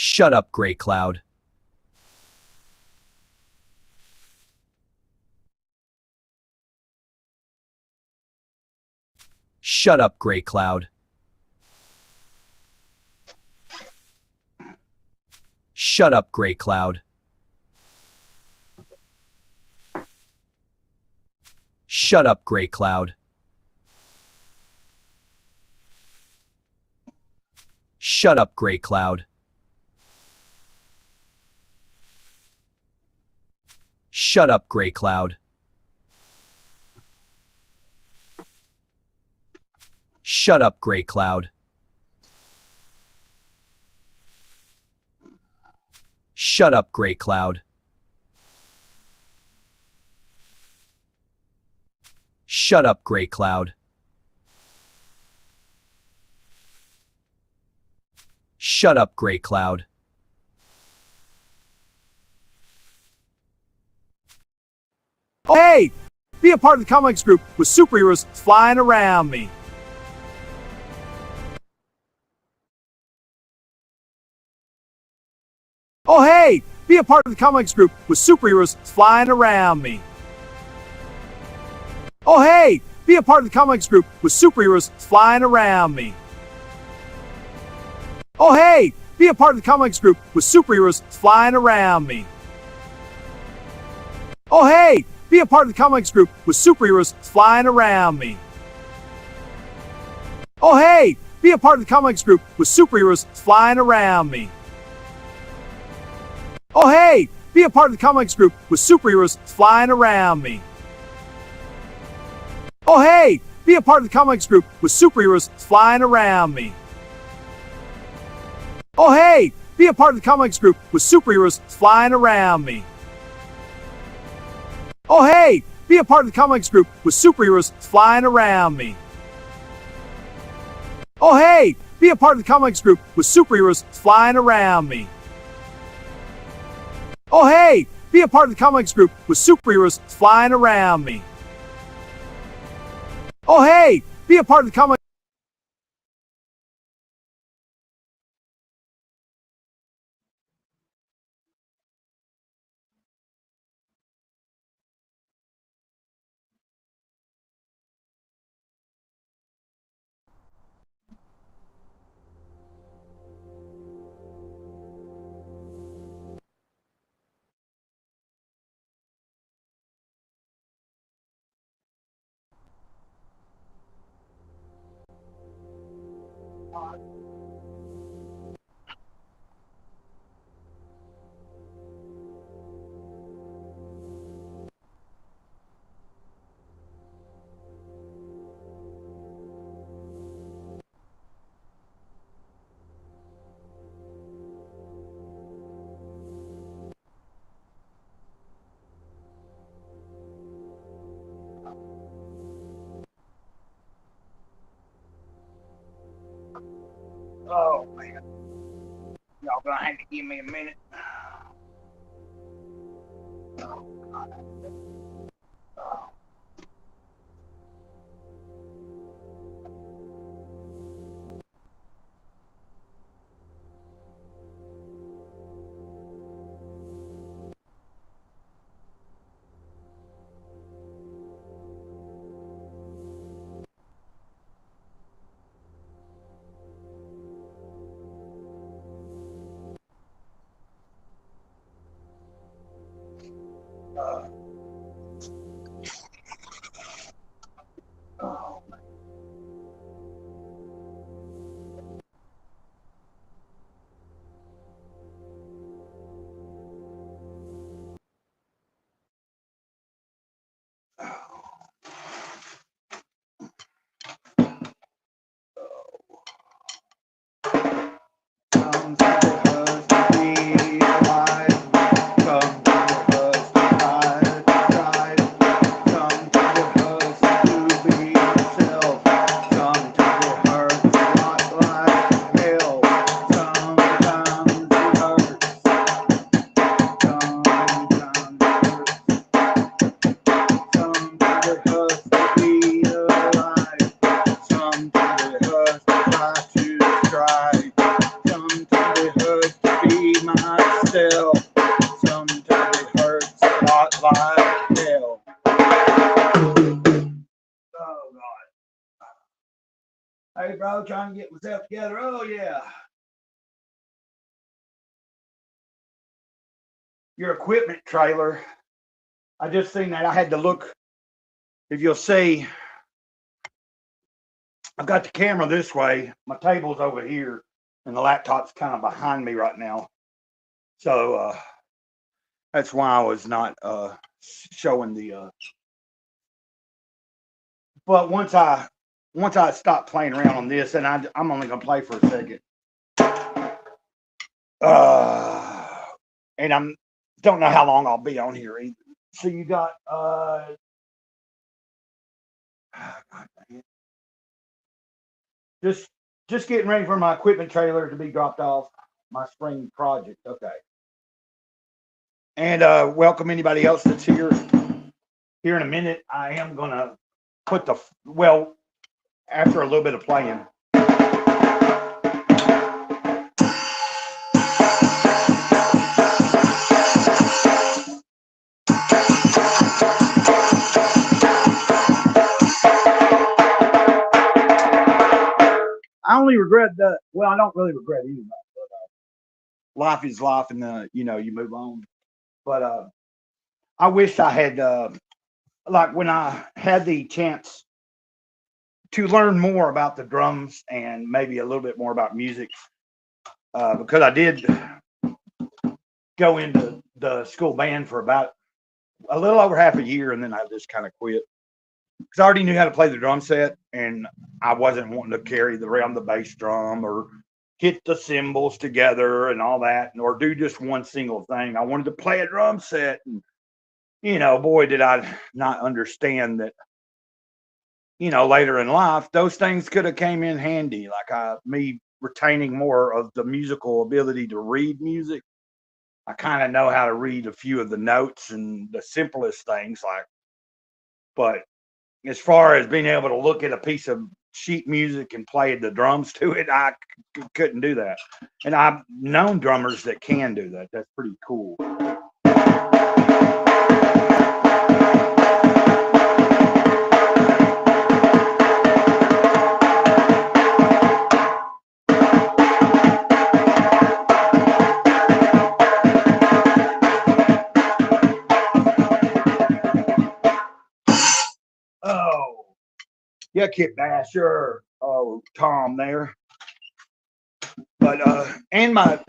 Shut up, Gray Cloud. Shut up, Gray Cloud. Shut up, Gray Cloud. Shut up, Gray Cloud. Shut up, Gray Cloud. Shut up, Gray Cloud. Shut up, Gray Cloud. Shut up, Gray Cloud. Shut up, Gray Cloud. Shut up, Gray Cloud. Oh, hey! Be a part of the comics group with superheroes flying around me. Oh, hey! Be a part of the comics group with superheroes flying around me. Oh, hey! Be a part of the comics group with superheroes flying around me. Oh, hey! Be a part of the comics group with superheroes flying around me. Oh, hey! Be a part of the comics group with superheroes flying around me. Oh, hey! Be a part of the comics group with superheroes flying around me. Oh, hey! Be a part of the comics group with superheroes flying around me. Oh, hey! Be a part of the comics group with superheroes flying around me. Oh, hey! Be a part of the comics group with superheroes flying around me. Oh, hey! Be a part of the comics group with superheroes flying around me. Oh, hey! Be a part of the comics group with superheroes flying around me. Oh, hey! Be a part of the comics group with superheroes flying around me. Oh, hey! Be a part of the comics. Oh man, y'all gonna have to give me a minute. Oh, God. Oh. Oh, man. Come to us to be alive. Come to us to hide, try. Come to us to be yourself. Come to us not like hell. Come down to earth. Come down to earth. Come to us to be alive. Come to us to try to strive. Come to the hood to be Hey, bro, trying to get myself together. Oh, yeah. Your equipment trailer. I just seen that. I had to look. If you'll see, I've got the camera this way. My table's over here, and the laptop's kind of behind me right now. So that's why I was not showing the. But once I stop playing around on this, and I'm only gonna play for a second. And I'm don't know how long I'll be on here either. So you got just getting ready for my equipment trailer to be dropped off. My spring project. Okay. And welcome anybody else that's here. Here in a minute, I am gonna put the after a little bit of playing. I only regret that. Well, I don't really regret anything. But, life is life, and you move on. But I wish I had like when I had the chance to learn more about the drums and maybe a little bit more about music, because I did go into the school band for about a little over half a year, and then I just kind of quit because I already knew how to play the drum set, and I wasn't wanting to carry around the bass drum or hit the cymbals together and all that, or do just one single thing. I wanted to play a drum set, and boy, did I not understand that. Later in life, those things could have came in handy, like me retaining more of the musical ability to read music. I kind of know how to read a few of the notes and the simplest things, but as far as being able to look at a piece of sheet music and play the drums to it, I couldn't do that. And I've known drummers that can do that. That's pretty cool. Yeah, Kip Basher, Tom there. But and I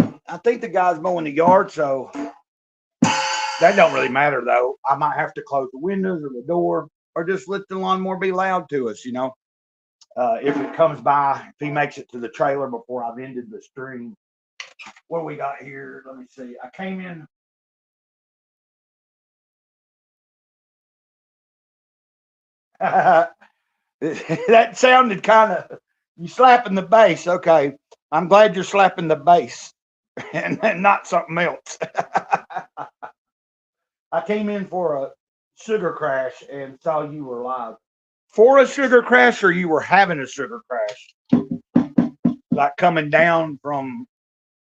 think the guy's mowing the yard, so that don't really matter though. I might have to close the windows or the door, or just let the lawnmower be loud to us, if it comes by, if he makes it to the trailer before I've ended the stream. What do we got here? Let me see. I came in. That sounded kind of, you slapping the bass. Okay. I'm glad you're slapping the bass and not something else. I came in for a sugar crash and saw you were live. For a sugar crash, or you were having a sugar crash? Like coming down from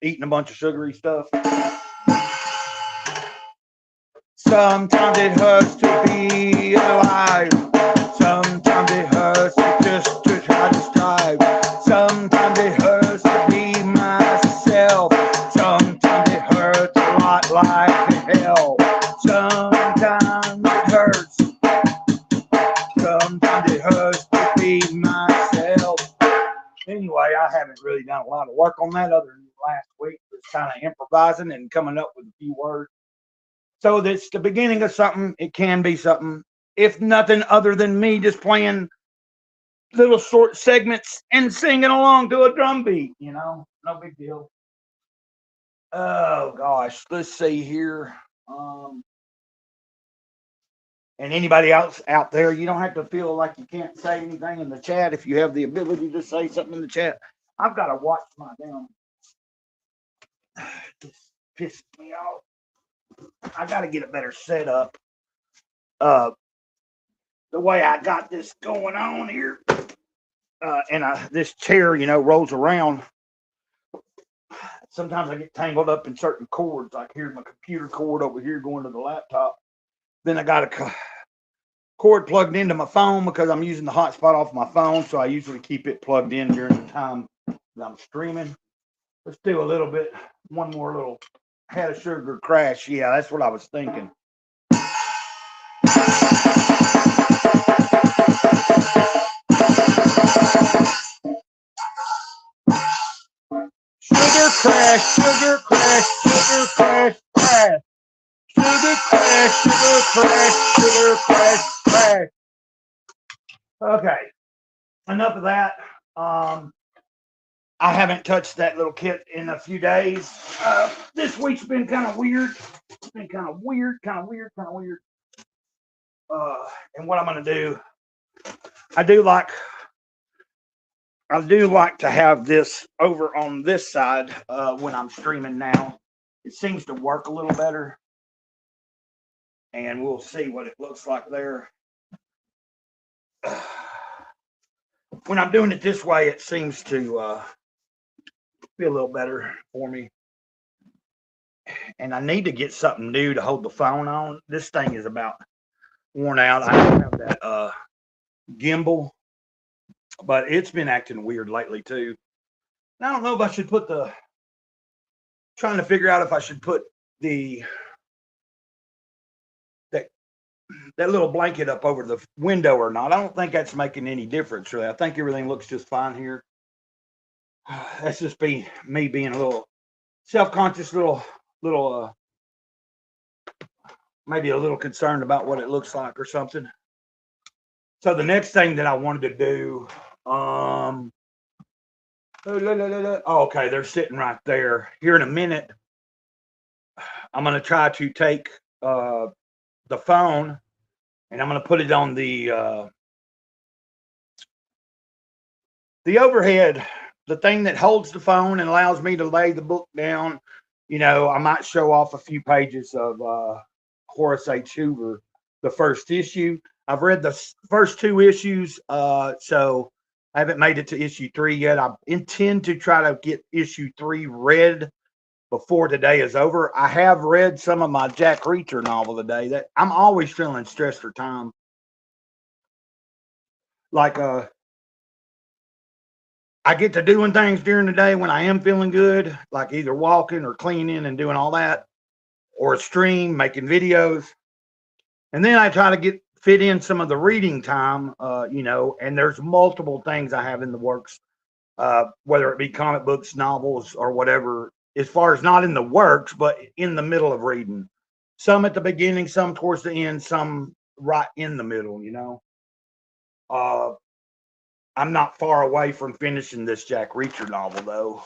eating a bunch of sugary stuff? Sometimes it hurts to be alive. Sometimes it hurts just to try to strive. Sometimes it hurts to be myself. Sometimes it hurts a lot like hell. Sometimes it hurts. Sometimes it hurts to be myself. Anyway, I haven't really done a lot of work on that other than last week. Just kind of improvising and coming up with a few words. So that's the beginning of something. It can be something, if nothing other than me just playing little short segments and singing along to a drum beat, no big deal. Oh gosh, let's see here. And anybody else out there, you don't have to feel like you can't say anything in the chat if you have the ability to say something in the chat. I've got to watch my damn. This pissed me off. I got to get a better setup. The way I got this going on here, and this chair, rolls around. Sometimes I get tangled up in certain cords. Like here's my computer cord over here going to the laptop. Then I got cord plugged into my phone because I'm using the hotspot off my phone. So I usually keep it plugged in during the time that I'm streaming. Let's do a little bit, one more little Had a Sugar Crash. Yeah, that's what I was thinking. Sugar crash, sugar crash, sugar crash, crash. Sugar crash, sugar crash, sugar crash, crash. Okay, enough of that. I haven't touched that little kit in a few days. This week's been kind of weird. It's been kind of weird. And what I'm gonna do, I do like to have this over on this side when I'm streaming now. It seems to work a little better, and we'll see what it looks like there. When I'm doing it this way, it seems to be a little better for me. And I need to get something new to hold the phone on. This thing is about worn out. I don't have that gimbal, but it's been acting weird lately too. And I don't know if I should put trying to figure out if I should put that little blanket up over the window or not. I don't think that's making any difference really. I think everything looks just fine here. That's just me being a little self-conscious, little maybe a little concerned about what it looks like or something. So the next thing that I wanted to do, oh, okay, they're sitting right there. Here in a minute, I'm going to try to take the phone and I'm going to put it on the overhead, the thing that holds the phone and allows me to lay the book down. You know, I might show off a few pages of Horace H. Hoover, the first issue. I've read the first two issues, so I haven't made it to issue 3 yet. I intend to try to get issue 3 read before today is over. I have read some of my Jack Reacher novel today. That I'm always feeling stressed for time. Like I get to doing things during the day when I am feeling good, like either walking or cleaning and doing all that, or a stream, making videos. And then I try to fit in some of the reading time, you know, and there's multiple things I have in the works, whether it be comic books, novels, or whatever, as far as not in the works, but in the middle of reading. Some at the beginning, some towards the end, some right in the middle, you know. I'm not far away from finishing this Jack Reacher novel, though.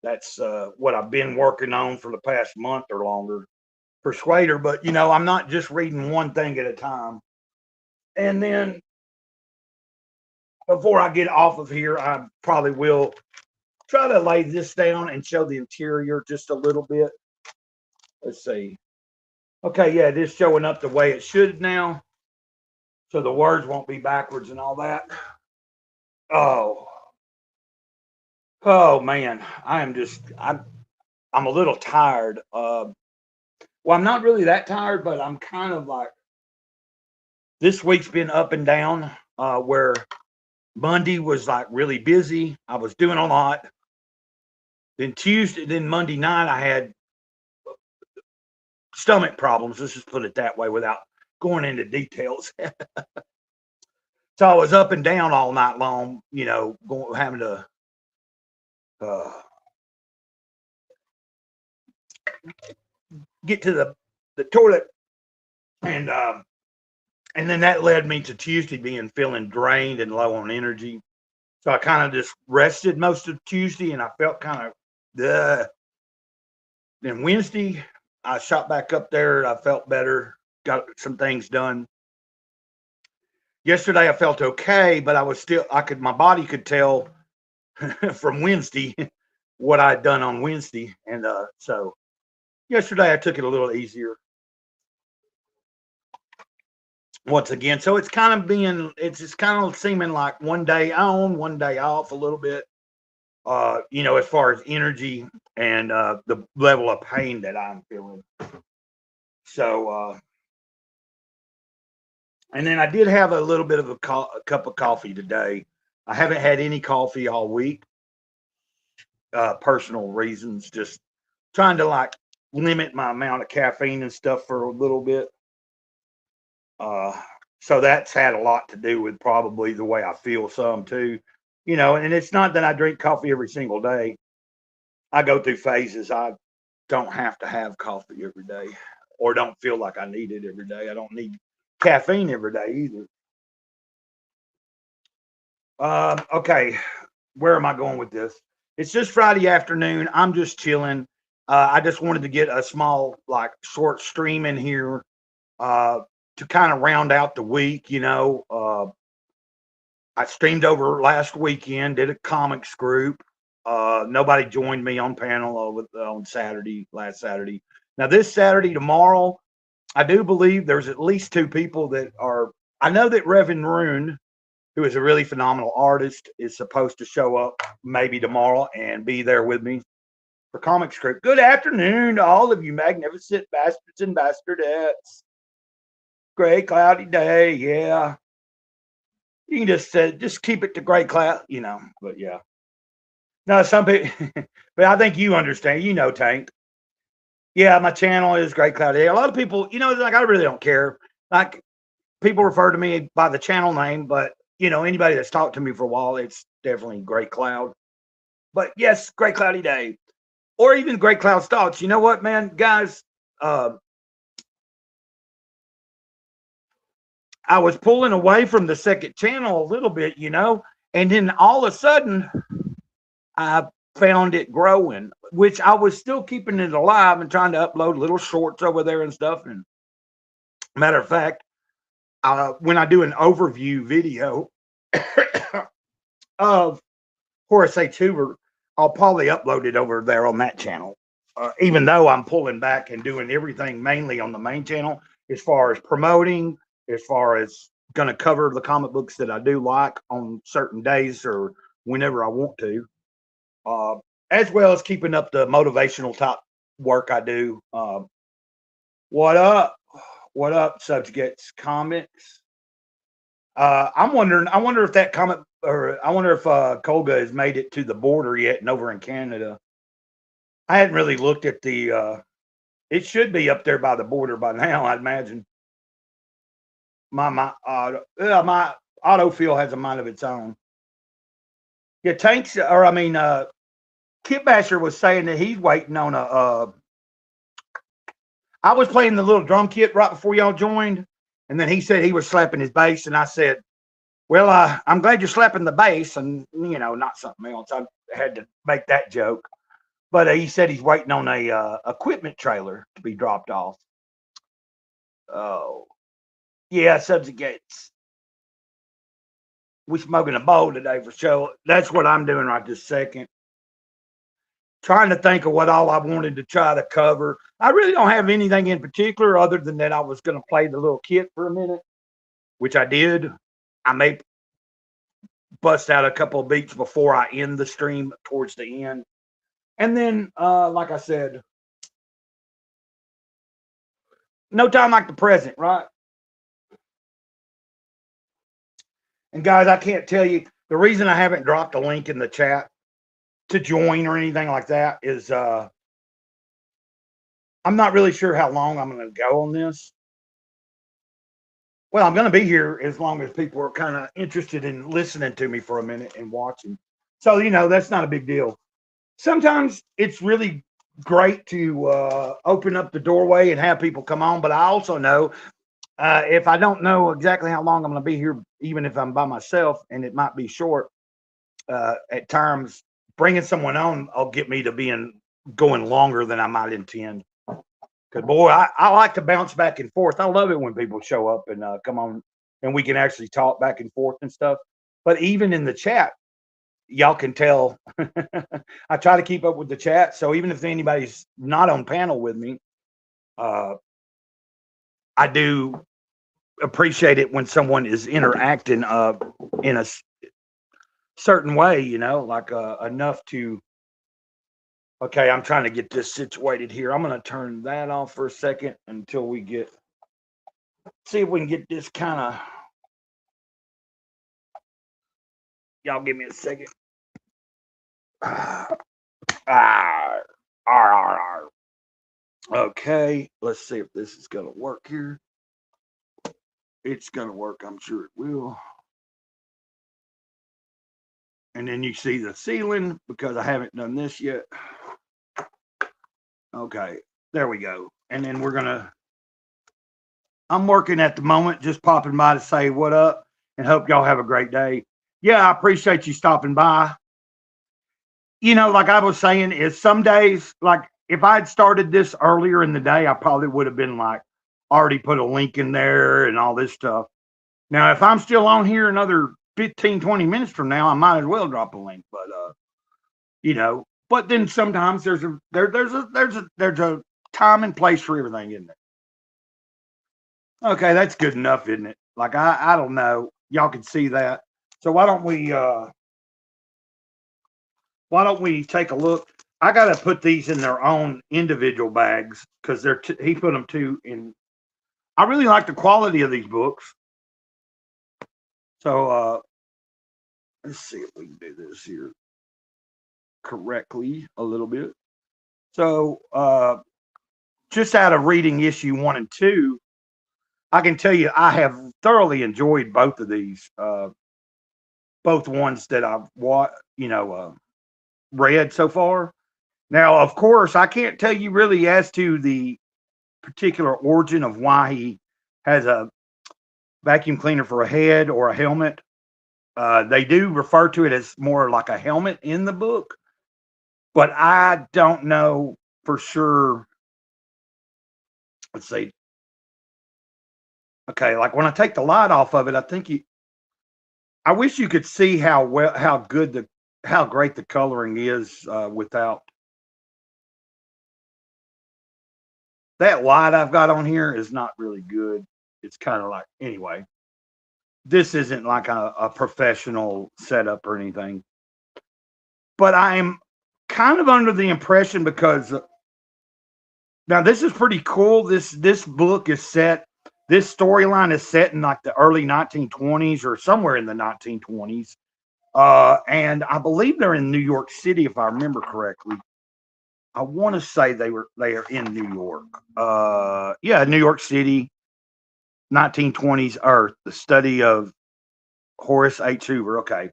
That's what I've been working on for the past month or longer. Persuader, but you know, I'm not just reading one thing at a time. And then before I get off of here, I probably will try to lay this down and show the interior just a little bit. Let's see. Okay, yeah, it is showing up the way it should now. So the words won't be backwards and all that. Oh man, I'm a little tired. Well, I'm not really that tired, but I'm kind of like, this week's been up and down, where Monday was like really busy. I was doing a lot. Then Monday night, I had stomach problems. Let's just put it that way without going into details. So I was up and down all night long, you know, having to get to the toilet, and then that led me to Tuesday feeling drained and low on energy. So I kind of just rested most of Tuesday, and I felt kind of Then Wednesday, I shot back up there. I felt better, got some things done. Yesterday I felt okay, but my body could tell from Wednesday what I'd done on Wednesday. And so yesterday I took it a little easier once again. So it's just kind of seeming like one day on, one day off a little bit, you know, as far as energy and the level of pain that I'm feeling. So And then I did have a little bit of a cup of coffee today. I haven't had any coffee all week. Personal reasons, just trying to like limit my amount of caffeine and stuff for a little bit. So that's had a lot to do with probably the way I feel some too. You know, and it's not that I drink coffee every single day. I go through phases. I don't have to have coffee every day or don't feel like I need it every day. I don't need caffeine every day either. Okay, where am I going with this? It's just Friday afternoon. I'm just chilling. I just wanted to get a small, like, short stream in here to kind of round out the week. You know, I streamed over last weekend, did a comics group. Nobody joined me on panel on Saturday, last Saturday. Now, this Saturday, tomorrow, I do believe there's at least 2 people that are. I know that Reverend Rune, who is a really phenomenal artist, is supposed to show up maybe tomorrow and be there with me for comics group. Good afternoon to all of you magnificent bastards and bastardettes. Great cloudy day, yeah. You can just keep it to gray cloud, you know. But yeah, no, some people, but I think you understand. You know, Tank. Yeah, my channel is Great Cloudy Day. A lot of people, you know, like I really don't care. Like people refer to me by the channel name, but you know, anybody that's talked to me for a while, it's definitely Great Cloud. But yes, Great Cloudy Day, or even Great Cloud Thoughts. You know what, man, guys? I was pulling away from the second channel a little bit, you know, and then all of a sudden, I found it growing, which I was still keeping it alive and trying to upload little shorts over there and stuff. And matter of fact, when I do an overview video of Horace A. Tuber, I'll probably upload it over there on that channel. Even though I'm pulling back and doing everything mainly on the main channel, as far as promoting, as far as going to cover the comic books that I do like on certain days or whenever I want to, as well as keeping up the motivational type work I do. What up? What up, Subjugates Comics? I wonder if that comic, or I wonder if Kolga has made it to the border yet and over in Canada. I hadn't really looked at the, it should be up there by the border by now, I'd imagine. My autofill has a mind of its own. Yeah, Tanks, or I mean, Kit Basher was saying that he's waiting on I was playing the little drum kit right before y'all joined, and then he said he was slapping his bass, and I said, well, I'm glad you're slapping the bass, and, you know, not something else. I had to make that joke. But he said he's waiting on a equipment trailer to be dropped off. Oh, yeah, Subjugates. We smoking a bowl today for sure. That's what I'm doing right this second. Trying to think of what all I wanted to try to cover. I really don't have anything in particular other than that I was going to play the little kit for a minute, which I did. I may bust out a couple of beats before I end the stream towards the end. And then, like I said, no time like the present, right? And guys, I can't tell you, the reason I haven't dropped a link in the chat to join or anything like that is I'm not really sure how long I'm going to go on this. Well, I'm going to be here as long as people are kind of interested in listening to me for a minute and watching. So, you know, that's not a big deal. Sometimes it's really great to open up the doorway and have people come on, but I also know if I don't know exactly how long I'm going to be here, even if I'm by myself, and it might be short, at times bringing someone on will get me to going longer than I might intend. Because, boy, I like to bounce back and forth. I love it when people show up and come on and we can actually talk back and forth and stuff. But even in the chat, y'all can tell I try to keep up with the chat. So even if anybody's not on panel with me, I do appreciate it when someone is interacting in a certain way, you know, like enough to. Okay, I'm trying to get this situated here. I'm going to turn that off for a second until we get see if we can get this kind of. Y'all give me a second. Okay, let's see if this is going to work here. It's going to work. I'm sure it will. And then you see the ceiling because I haven't done this yet. Okay, there we go. And then we're going to, I'm working at the moment, just popping by to say what up and hope y'all have a great day. Yeah, I appreciate you stopping by. You know, like I was saying, is some days, like if I'd started this earlier in the day, I probably would have been like already put a link in there and all this stuff. Now, if I'm still on here another 15, 20 minutes from now, I might as well drop a link. But you know, but then sometimes there's a time and place for everything, isn't there? Okay, that's good enough, isn't it? Like I don't know. Y'all can see that. So why don't we take a look? I gotta put these in their own individual bags because he put them two in. I really like the quality of these books. So let's see if we can do this here correctly a little bit. So just out of reading issue 1 and 2, I can tell you I have thoroughly enjoyed both of these, both ones that I've read so far. Now, of course, I can't tell you really as to the particular origin of why he has a vacuum cleaner for a head or a helmet. They do refer to it as more like a helmet in the book, but I don't know for sure. Let's see. Okay, like when I take the light off of it, I think I wish you could see how great the coloring is without that light I've got on here is not really good. It's kind of like, anyway, this isn't like a professional setup or anything, but I'm kind of under the impression because now this is pretty cool. This book is set. This storyline is set in like the early 1920s or somewhere in the 1920s. And I believe they're in New York City, if I remember correctly. I want to say they are in New York. Yeah, New York City, 1920s Earth, the study of Horace H. Hoover. Okay.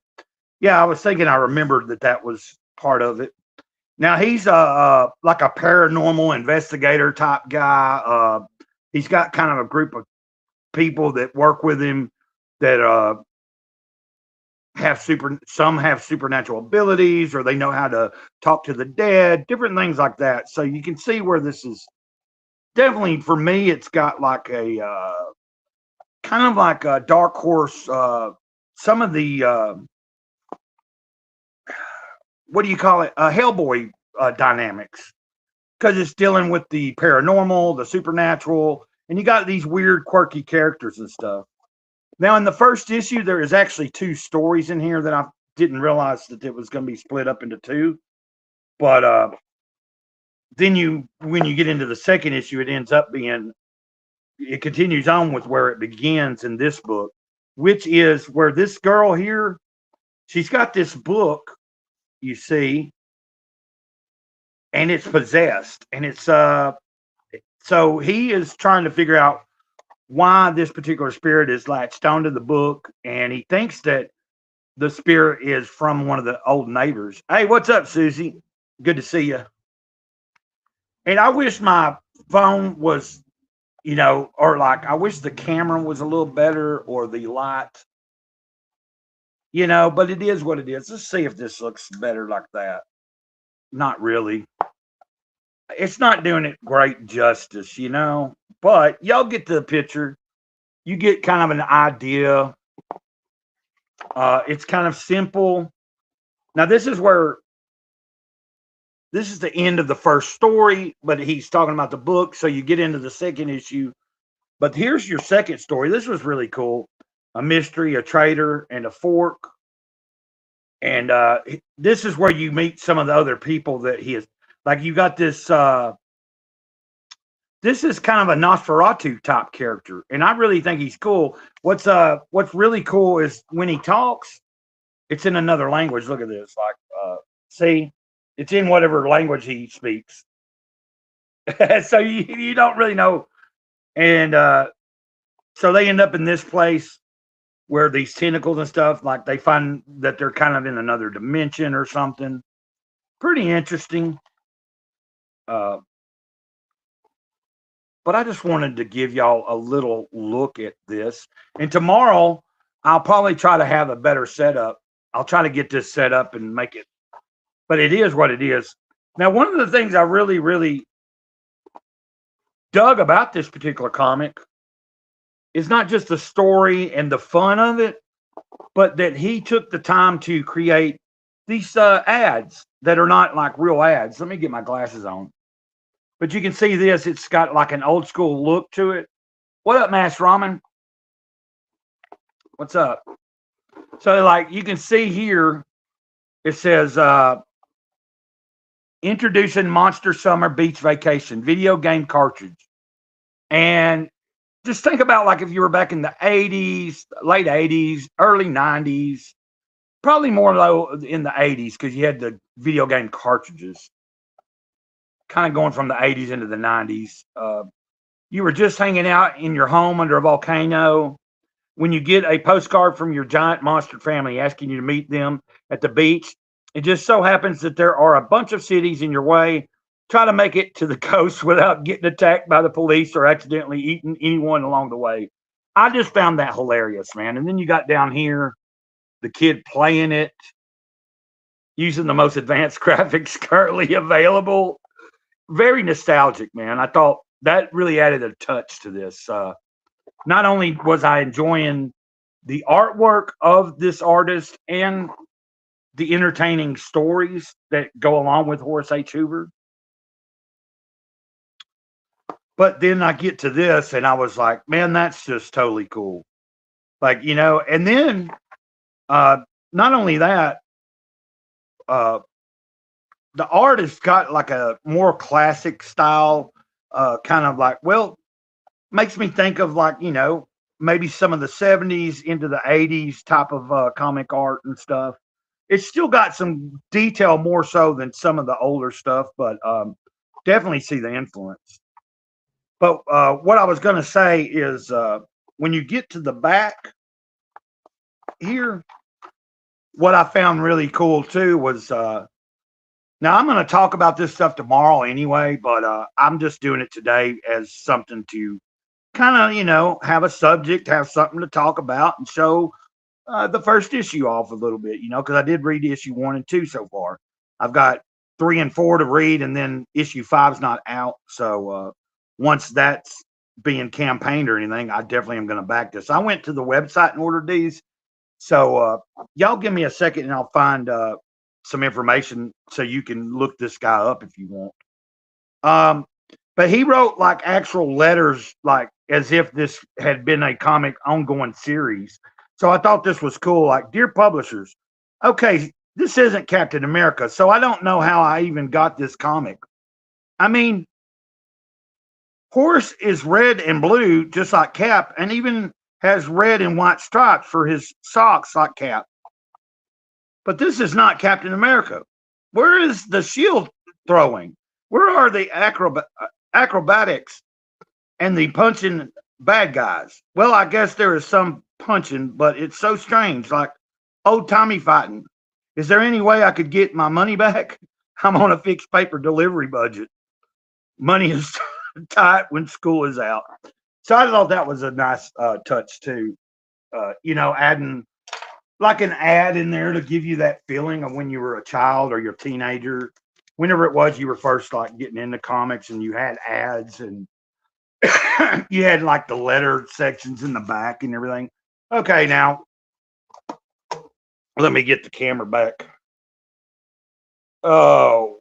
Yeah, I was thinking I remembered that was part of it. Now he's like a paranormal investigator type guy. He's got kind of a group of people that work with him that some have supernatural abilities, or they know how to talk to the dead, different things like that. So you can see where this is definitely, for me, it's got like a kind of like a Dark Horse. Some of the what do you call it? Hellboy dynamics, because it's dealing with the paranormal, the supernatural, and you got these weird, quirky characters and stuff. Now, in the first issue, there is actually 2 stories in here that I didn't realize that it was going to be split up into 2. But then when you get into the second issue, it ends up being, it continues on with where it begins in this book, which is where this girl here, she's got this book, you see, and it's possessed. And it's, so he is trying to figure out why this particular spirit is latched onto the book, and he thinks that the spirit is from one of the old neighbors. Hey, what's up, Susie? Good to see you. And I wish my phone was, or like I wish the camera was a little better or the light, but it is what it is. Let's see if this looks better like that. Not really. It's not doing it great justice, but y'all get the picture. You get kind of an idea. It's kind of simple. Now, this is the end of the first story, but he's talking about the book. So you get into the second issue. But here's your second story. This was really cool. A mystery, a traitor, and a fork. And this is where you meet some of the other people that he is. Like you got this this is kind of a Nosferatu type character, and I really think he's cool. What's really cool is when he talks, it's in another language. Look at this, like see, it's in whatever language he speaks. So you don't really know, and so they end up in this place where these tentacles and stuff, like they find that they're kind of in another dimension or something. Pretty interesting. But I just wanted to give y'all a little look at this. And tomorrow, I'll probably try to have a better setup. I'll try to get this set up and make it, but it is what it is. Now, one of the things I really, really dug about this particular comic is not just the story and the fun of it, but that he took the time to create these ads that are not like real ads. Let me get my glasses on. But you can see this. It's got like an old school look to it. What up, Mass Ramen? What's up? So like you can see here, it says, introducing Monster Summer Beach Vacation video game cartridge. And just think about like if you were back in the 80s, late 80s, early 90s, probably more low in the 80s because you had the video game cartridges. Kind of going from the 80s into the 90s. You were just hanging out in your home under a volcano. When you get a postcard from your giant monster family asking you to meet them at the beach, it just so happens that there are a bunch of cities in your way. Try to make it to the coast without getting attacked by the police or accidentally eating anyone along the way. I just found that hilarious, man. And then you got down here, the kid playing it, using the most advanced graphics currently available. Very nostalgic, man. I thought that really added a touch to this. Not only was I enjoying the artwork of this artist and the entertaining stories that go along with Horace H. Hoover, but then I get to this and I was like, man, that's just totally cool. Like, you know, and then not only that, the artist got like a more classic style, kind of like, well, makes me think of like, you know, maybe some of the 70s into the 80s type of comic art and stuff. It's still got some detail more so than some of the older stuff, but definitely see the influence. But what I was going to say is when you get to the back here, what I found really cool too was now I'm going to talk about this stuff tomorrow anyway, but I'm just doing it today as something to kind of, you know, have a subject, have something to talk about and show the first issue off a little bit, you know, because I did read issue 1 and 2 so far. I've got 3 and 4 to read, and then issue 5's not out. So once that's being campaigned or anything, I definitely am going to back this. I went to the website and ordered these. So y'all give me a second and I'll find some information so you can look this guy up if you want. But he wrote like actual letters, like as if this had been a comic ongoing series. So I thought this was cool. Like, dear publishers, okay, this isn't Captain America, so I don't know how I even got this comic. I mean, Horse is red and blue, just like Cap, and even has red and white stripes for his socks, like Cap. But this is not Captain America. Where is the shield throwing? Where are the acrobatics and the punching bad guys? Well, I guess there is some punching, but it's so strange, like old timey fighting. Is there any way I could get my money back? I'm on a fixed paper delivery budget. Money is tight when school is out. So I thought that was a nice touch too. You know, adding like an ad in there to give you that feeling of when you were a child or your teenager, whenever it was you were first like getting into comics and you had ads and you had like the letter sections in the back and everything. Okay, now let me get the camera back. Oh,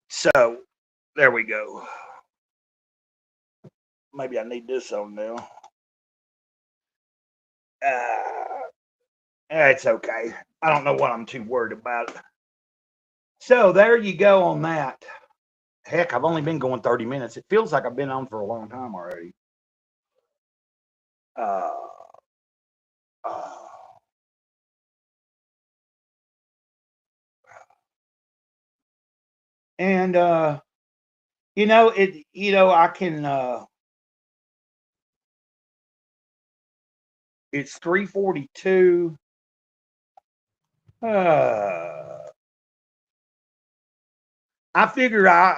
so there we go. Maybe I need this on now. It's okay. I don't know what I'm too worried about. So there you go on that. Heck, I've only been going 30 minutes. It feels like I've been on for a long time already. Uh, uh, and I can it's 3:42. I figure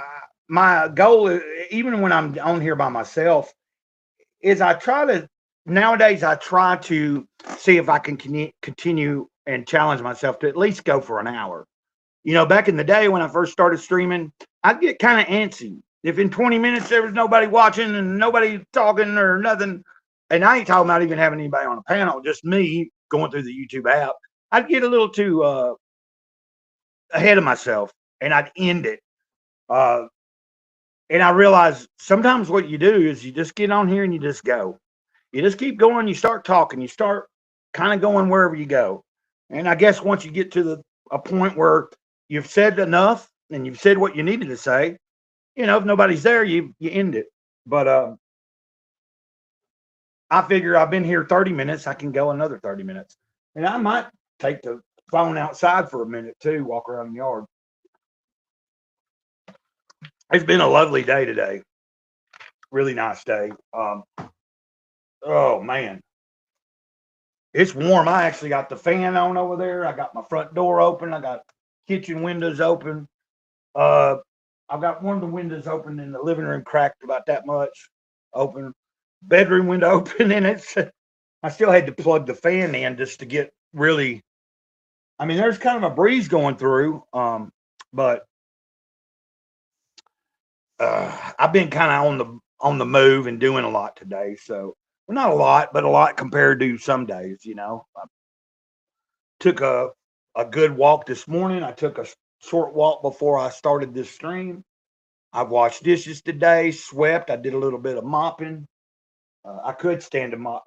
my goal, even when I'm on here by myself, is nowadays I try to see if I can continue and challenge myself to at least go for an hour. Back in the day when I first started streaming, I'd get kind of antsy. If in 20 minutes there was nobody watching and nobody talking or nothing, and I ain't talking about even having anybody on a panel, just me going through the YouTube app, I'd get a little too ahead of myself and I'd end it. And I realize sometimes what you do is you just get on here and you just go. You just keep going. You start talking. You start kind of going wherever you go. And I guess once you get to a point where you've said enough and you've said what you needed to say, if nobody's there, you end it. But I figure I've been here 30 minutes. I can go another 30 minutes. And I might take the phone outside for a minute too, walk around the yard. It's been a lovely day today. Really nice day. Oh man, it's warm. I actually got the fan on over there. I got my front door open. I got kitchen windows open. I've got one of the windows open in the living room, cracked about that much open. Bedroom window open, and I still had to plug the fan in just to get really. I mean, there's kind of a breeze going through, but I've been kind of on the move and doing a lot today. So, well, not a lot, but a lot compared to some days. I took a good walk this morning. I took a short walk before I started this stream. I've washed dishes today, swept. I did a little bit of mopping. I could stand a mop.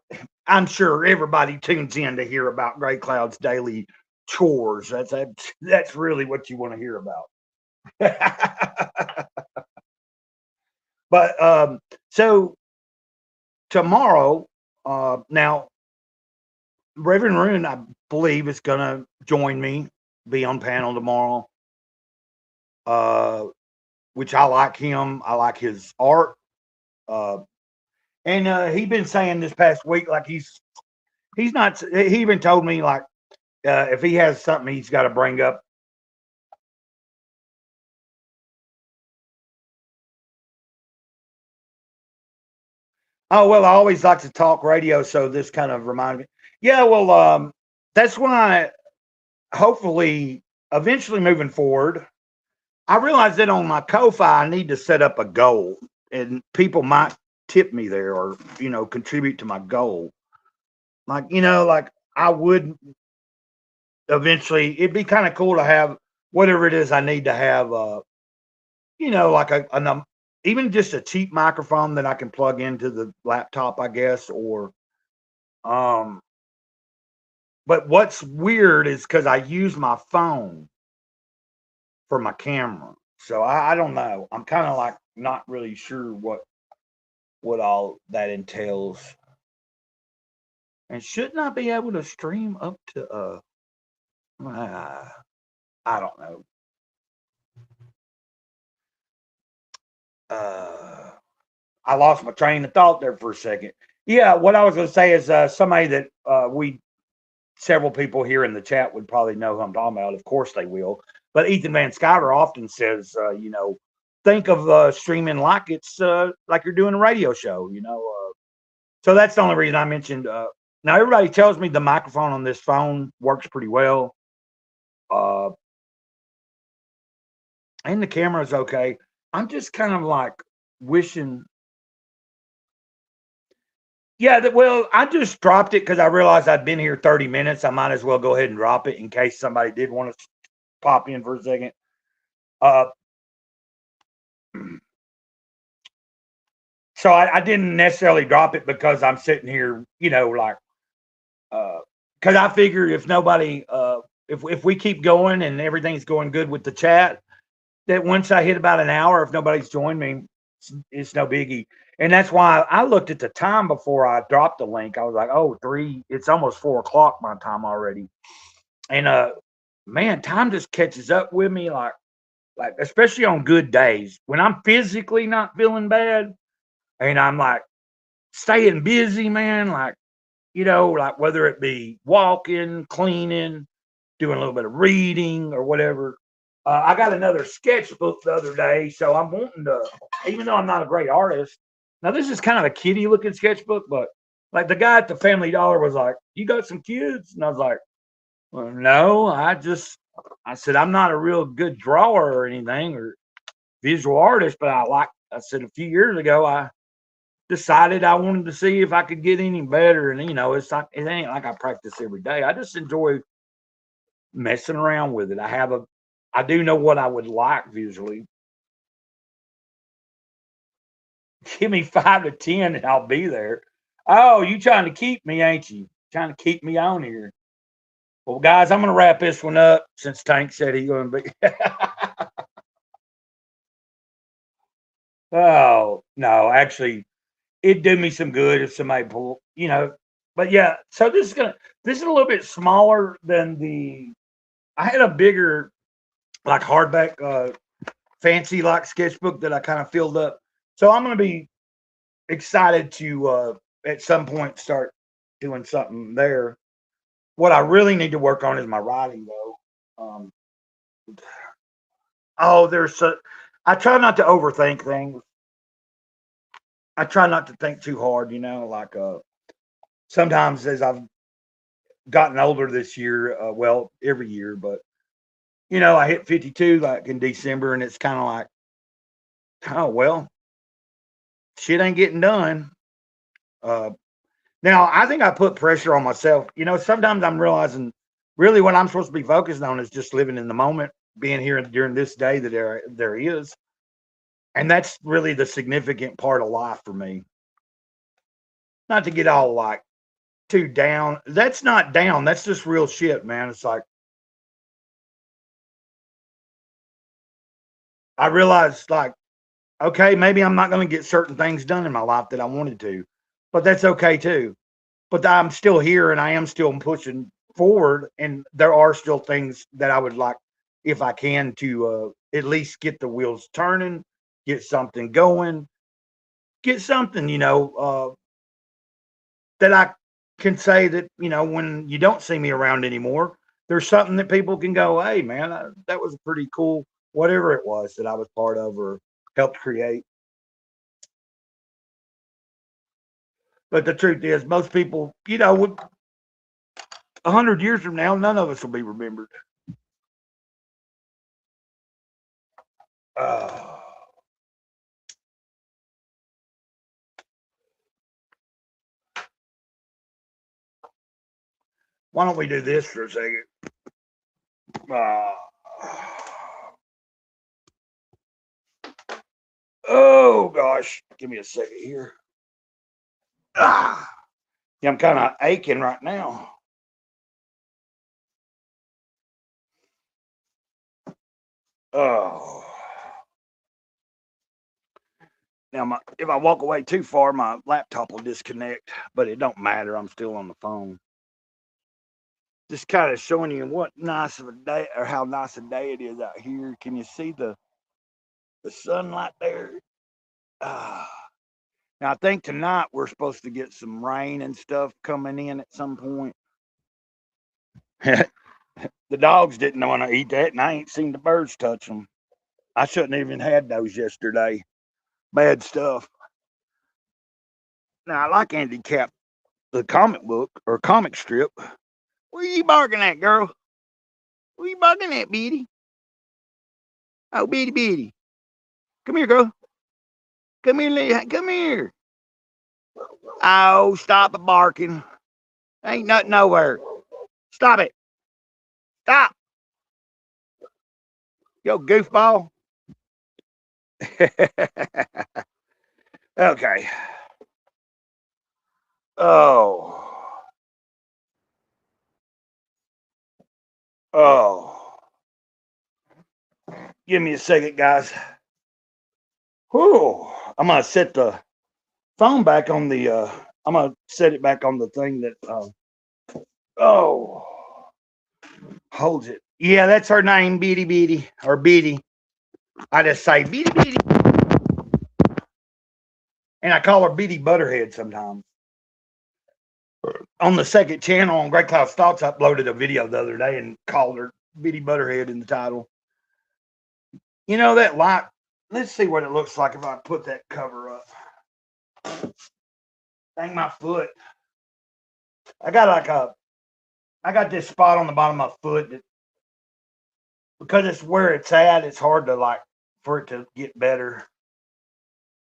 I'm sure everybody tunes in to hear about Gray Cloud's daily chores. That's really what you want to hear about. But so tomorrow, now Reverend Rune, I believe, is going to join me, be on panel tomorrow. Which I like him. I like his art. And he's been saying this past week, like he's not. He even told me like if he has something he's got to bring up. Oh well, I always like to talk radio, so this kind of reminded me. Yeah, well, that's why. Hopefully, eventually moving forward, I realize that on my Ko-Fi, I need to set up a goal, and people might tip me there or contribute to my goal. Like like I would eventually. It'd be kind of cool to have whatever it is I need to have. Like even just a cheap microphone that I can plug into the laptop, I guess, or But what's weird is because I use my phone for my camera. So I don't know. I'm kind of like not really sure what all that entails. And shouldn't I be able to stream up to I don't know. I lost my train of thought there for a second. Yeah, what I was going to say is somebody that several people here in the chat would probably know who I'm talking about. Of course they will. But Ethan Van Skyler often says, think of streaming like it's like you're doing a radio show, So that's the only reason I mentioned. Now, everybody tells me the microphone on this phone works pretty well. And the camera is okay. I'm just kind of like wishing. Yeah, well, I just dropped it because I realized I'd been here 30 minutes. I might as well go ahead and drop it in case somebody did want to pop in for a second. So I didn't necessarily drop it because I'm sitting here, because because I figure if nobody, if we keep going and everything's going good with the chat, that once I hit about an hour, if nobody's joined me, it's no biggie. And that's why I looked at the time before I dropped the link. I was like, oh, it's almost 4 o'clock my time already. And man, time just catches up with me, like especially on good days when I'm physically not feeling bad, and I'm like staying busy, man. Like, like whether it be walking, cleaning, doing a little bit of reading or whatever. I got another sketchbook the other day, so I'm wanting to, even though I'm not a great artist. Now this is kind of a kiddie looking sketchbook, but like the guy at the Family Dollar was like, "You got some kids?" And I was like, "Well, no, I said I'm not a real good drawer or anything or visual artist, but I said a few years ago I decided I wanted to see if I could get any better, and it ain't like I practice every day. I just enjoy messing around with it. I do know what I would like visually. Give me 5 to 10 and I'll be there. Oh, you trying to keep me, ain't you? Trying to keep me on here. Well, guys, I'm going to wrap this one up since Tank said he's going to be. Oh, no, actually, it'd do me some good if somebody pull, But yeah, so this is a little bit smaller than I had a bigger, like hardback, fancy like sketchbook that I kind of filled up. So I'm going to be excited to at some point start doing something there. What I really need to work on is my writing, though. I try not to overthink things. I try not to think too hard, like sometimes as I've gotten older this year, well, every year, but I hit 52 like in December, and it's kind of like, oh well, shit ain't getting done. Now I think I put pressure on myself. Sometimes I'm realizing really what I'm supposed to be focused on is just living in the moment, being here during this day that there is. And that's really the significant part of life for me. Not to get all like too down. That's not down. That's just real shit, man. It's like I realized like, okay, maybe I'm not going to get certain things done in my life that I wanted to, but that's okay too. But I'm still here and I am still pushing forward. And there are still things that I would like, if I can, to at least get the wheels turning, get something going, get something, that I can say that, when you don't see me around anymore, there's something that people can go, hey, man, that was pretty cool, whatever it was that I was part of or helped create. But the truth is, most people, 100 years from now, none of us will be remembered. Why don't we do this for a second? Oh gosh, give me a second here. Yeah, I'm kind of aching right now. Oh. Now, if I walk away too far, my laptop will disconnect, but it don't matter. I'm still on the phone. Just kind of showing you what nice of a day, or how nice a day it is out here. Can you see the sunlight there? Now, I think tonight we're supposed to get some rain and stuff coming in at some point. The dogs didn't want to eat that, and I ain't seen the birds touch them. I shouldn't even had those yesterday. Bad stuff. Now, I like Andy Cap, the comic book or comic strip. Where you barking at, girl? Where you barking at, Beady? Oh, Beady, Beady. Come here, girl. Come here, come here. Oh, stop barking. Ain't nothing nowhere. Stop it. Stop. Yo, goofball. Okay. Oh. Oh, give me a second, guys. Whew. I'm gonna set the phone back on the. I'm gonna set it back on the thing that. Oh, holds it. Yeah, that's her name, Beady Beady or Beady. I just say Beady Beady, and I call her Beady Butterhead sometimes. On the second channel on Great Cloud Thoughts, I uploaded a video the other day and called her Beady Butterhead in the title. You know that light. Let's see what it looks like if I put that cover up. Dang my foot. I got this spot on the bottom of my foot that, because it's where it's at, it's hard to like for it to get better.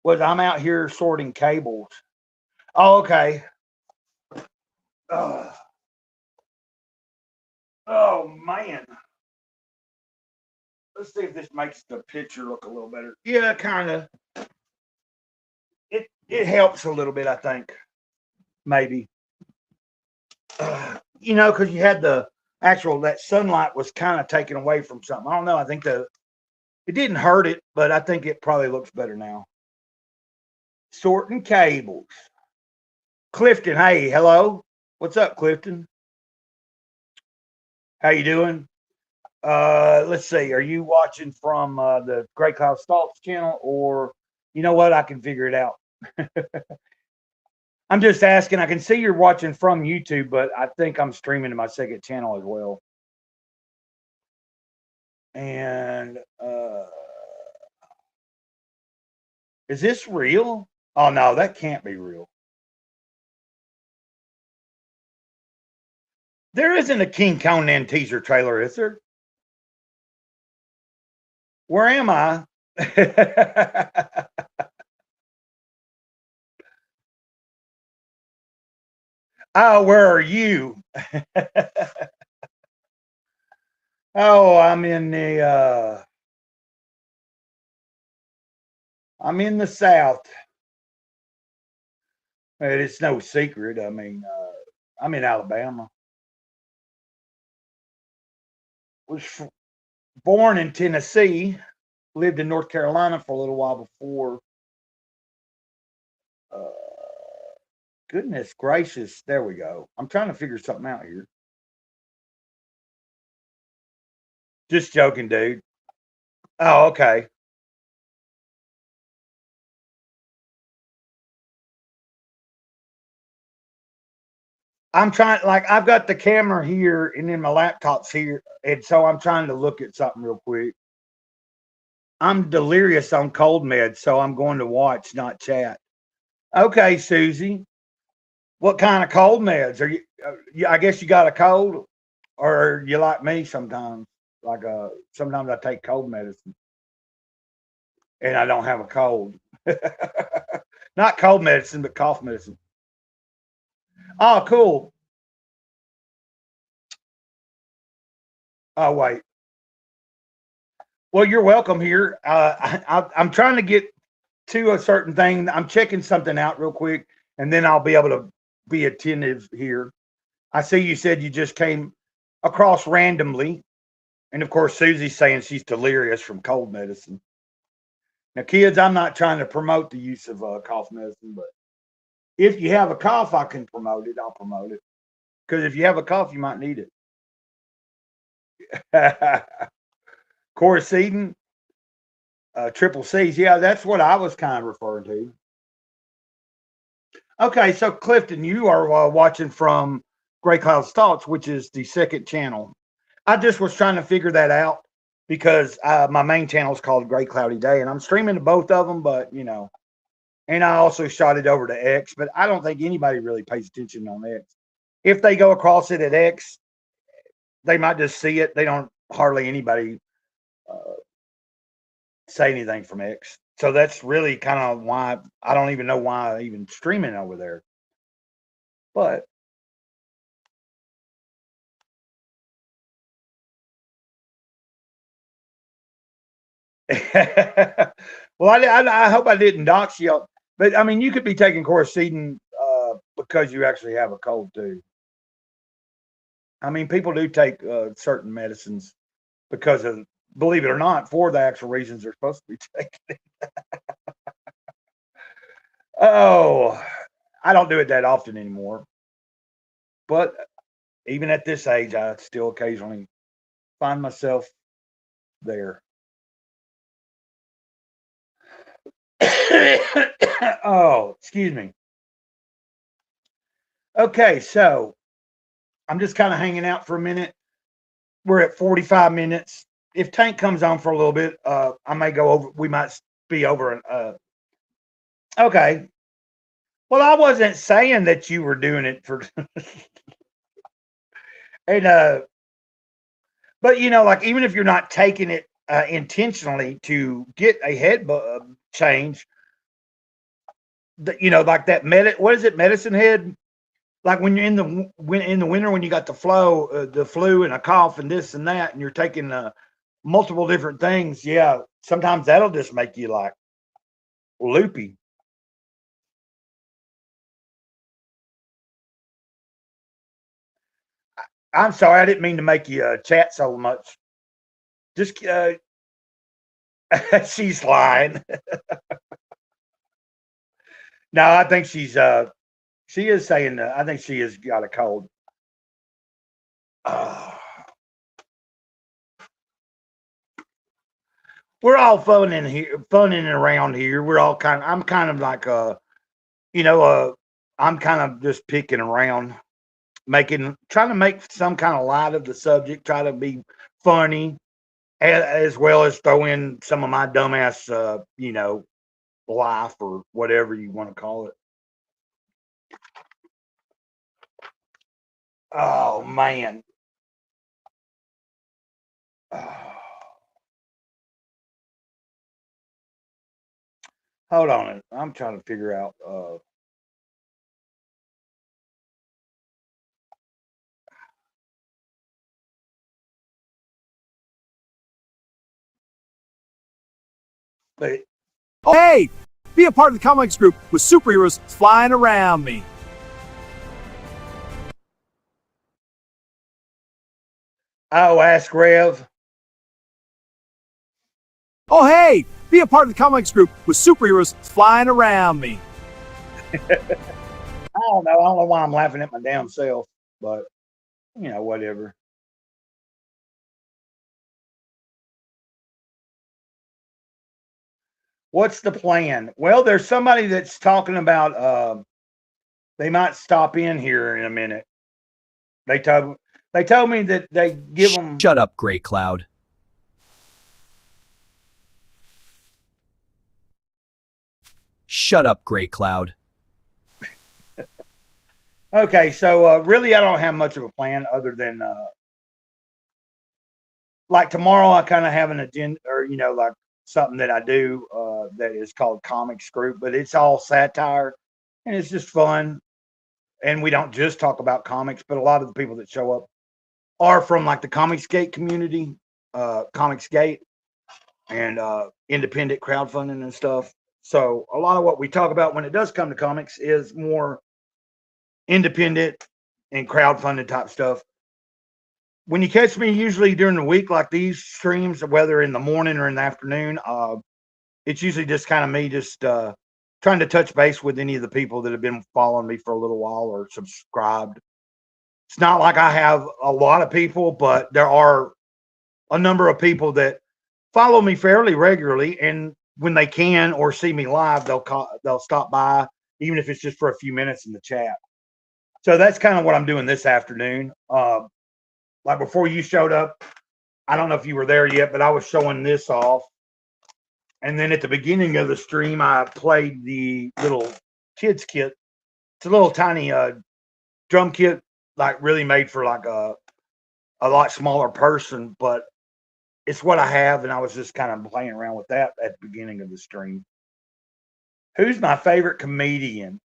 I'm out here sorting cables. Oh, okay. Oh man. Let's see if this makes the picture look a little better. Yeah, kind of. It helps a little bit, I think. Maybe. You know, because you had that sunlight was kind of taken away from something. I don't know. I think it didn't hurt it, but I think it probably looks better now. Sorting cables. Clifton, hey, hello. What's up, Clifton? How you doing? Let's see. Are you watching from the Great Cloud Stalks channel, or you know what? I can figure it out. I'm just asking. I can see you're watching from YouTube, but I think I'm streaming to my second channel as well. And is this real? Oh no, that can't be real. There isn't a King Conan teaser trailer, is there? Where am I? Oh, where are you? Oh, I'm in the South. It's no secret. I mean, I'm in Alabama. Was born in Tennessee. Lived in North Carolina for a little while before. Goodness gracious. There we go. I'm trying to figure something out here. Just joking, dude. Oh, okay. I'm trying, like, I've got the camera here and then my laptop's here. And so I'm trying to look at something real quick. I'm delirious on cold meds, so I'm going to watch, not chat. Okay, Susie. What kind of cold meds are you? I guess you got a cold, or you like me sometimes. Like sometimes I take cold medicine, and I don't have a cold. Not cold medicine, but cough medicine. Oh, cool. Oh, wait. Well, you're welcome here. I'm trying to get to a certain thing. I'm checking something out real quick, and then I'll be able to be attentive here. I see you said you just came across randomly. And of course, Susie's saying she's delirious from cold medicine. Now, kids, I'm not trying to promote the use of cough medicine, but if you have a cough, I can promote it. I'll promote it. Because if you have a cough, you might need it. Coricidin, triple C's. Yeah, that's what I was kind of referring to. Okay, so Clifton, you are watching from Great Cloud Thoughts, which is the second channel. I just was trying to figure that out because my main channel is called Great Cloudy Day, and I'm streaming to both of them, but you know, and I also shot it over to X, but I don't think anybody really pays attention on X. If they go across it at X, they might just see it. They don't hardly anybody say anything from X. So that's really kind of why I don't even know why I even streaming over there. But well, I hope I didn't dox you. But I mean, you could be taking Coricidin because you actually have a cold too. I mean, people do take certain medicines because of, believe it or not, for the actual reasons they're supposed to be taking. Oh, I don't do it that often anymore. But even at this age, I still occasionally find myself there. Oh, excuse me. Okay, so I'm just kind of hanging out for a minute. We're at 45 minutes. If Tank comes on for a little bit, I may go over. We might be over. Okay. Well, I wasn't saying that you were doing it for, and but like even if you're not taking it intentionally to get a head change, like that what is it, medicine head? Like when you're in the winter when you got the flu and a cough and this and that, and you're taking multiple different things. Yeah, sometimes that'll just make you like loopy. I'm sorry, I didn't mean to make you chat so much. Just she's lying. No, I think she is saying that. I think she has got a cold. Uh, we're all funning around here. We're all I'm kind of like I'm kind of just picking around, trying to make some kind of light of the subject, try to be funny, as well as throw in some of my dumbass, life or whatever you want to call it. Oh man. Hold on. I'm trying to figure out. But Oh, hey, be a part of the comics group with superheroes flying around me. ask Rev. Oh, hey, be a part of the comics group with superheroes flying around me. I don't know. I don't know why I'm laughing at my damn self, but whatever. What's the plan? Well, there's somebody that's talking about they might stop in here in a minute. They told me that they give them. Shut up, Gray Cloud. Shut up, Gray Cloud. Okay, so really, I don't have much of a plan other than like tomorrow. I kind of have an agenda, or like something that I do that is called Comics Group, but it's all satire and it's just fun. And we don't just talk about comics, but a lot of the people that show up are from like the Comicsgate community, Comicsgate, and independent crowdfunding and stuff. So a lot of what we talk about when it does come to comics is more independent and crowdfunded type stuff. When you catch me usually during the week like these streams, whether in the morning or in the afternoon, it's usually just kind of me just trying to touch base with any of the people that have been following me for a little while or subscribed. It's not like I have a lot of people, but there are a number of people that follow me fairly regularly, and when they can or see me live, they'll stop by, even if it's just for a few minutes in the chat. So that's kind of what I'm doing this afternoon. Like before you showed up, I don't know if you were there yet, but I was showing this off. And then at the beginning of the stream, I played the little kids kit. It's a little tiny drum kit, like really made for like a lot smaller person, but it's what I have, and I was just kind of playing around with that at the beginning of the stream. Who's my favorite comedian?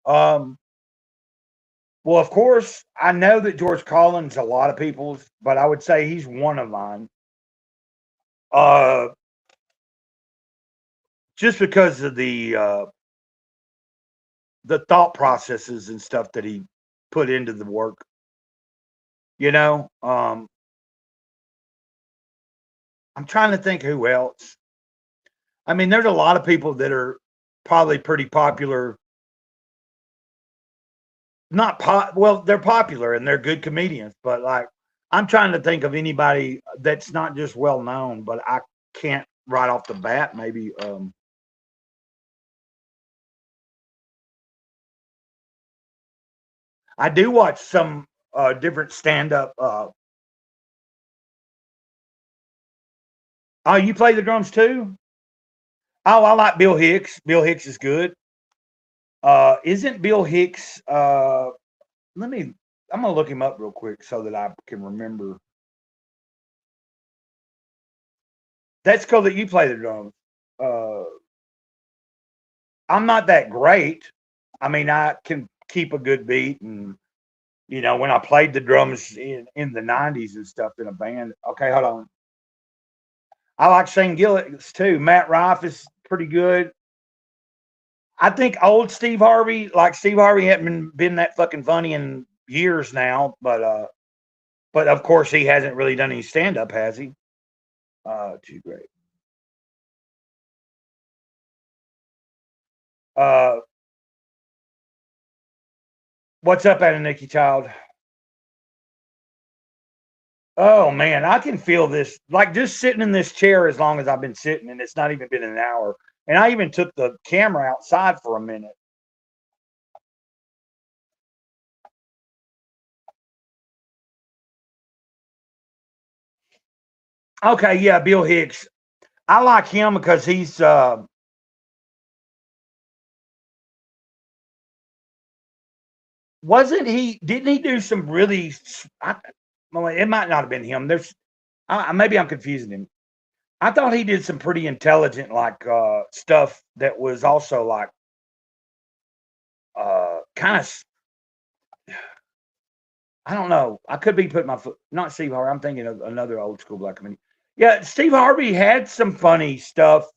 Well, of course, I know that George Carlin's a lot of people's, but I would say he's one of mine. Just because of the thought processes and stuff that he put into the work. You know, I'm trying to think who else. I mean, there's a lot of people that are probably pretty popular. Not well, they're popular and they're good comedians, but like I'm trying to think of anybody that's not just well known, but I can't right off the bat. Maybe I do watch some different stand up. Oh, you play the drums too? Oh, I like Bill Hicks. Bill Hicks is good. Isn't Bill Hicks? Let me. I'm gonna look him up real quick so that I can remember. That's cool that you play the drums. Uh, I'm not that great. I mean, I can keep a good beat, and you know, when I played the drums in the '90s and stuff in a band. Okay, hold on. I like Shane Gillis too. Matt Rife is pretty good. I think old Steve Harvey, like Steve Harvey, hadn't been that fucking funny in years now, but of course he hasn't really done any stand up, has he? Too great. Uh, what's up, Anna Nikki Child? Oh man, I can feel this. Like just sitting in this chair as long as I've been sitting, and it's not even been an hour. And I even took the camera outside for a minute. Okay, yeah, Bill Hicks. I like him because he's wasn't he? Didn't he do some really? Well, it might not have been him. Maybe I'm confusing him. I thought he did some pretty intelligent like stuff that was also like kind of. I don't know. I could be putting my foot. Not Steve Harvey. I'm thinking of another old school black comedian. Yeah, Steve Harvey had some funny stuff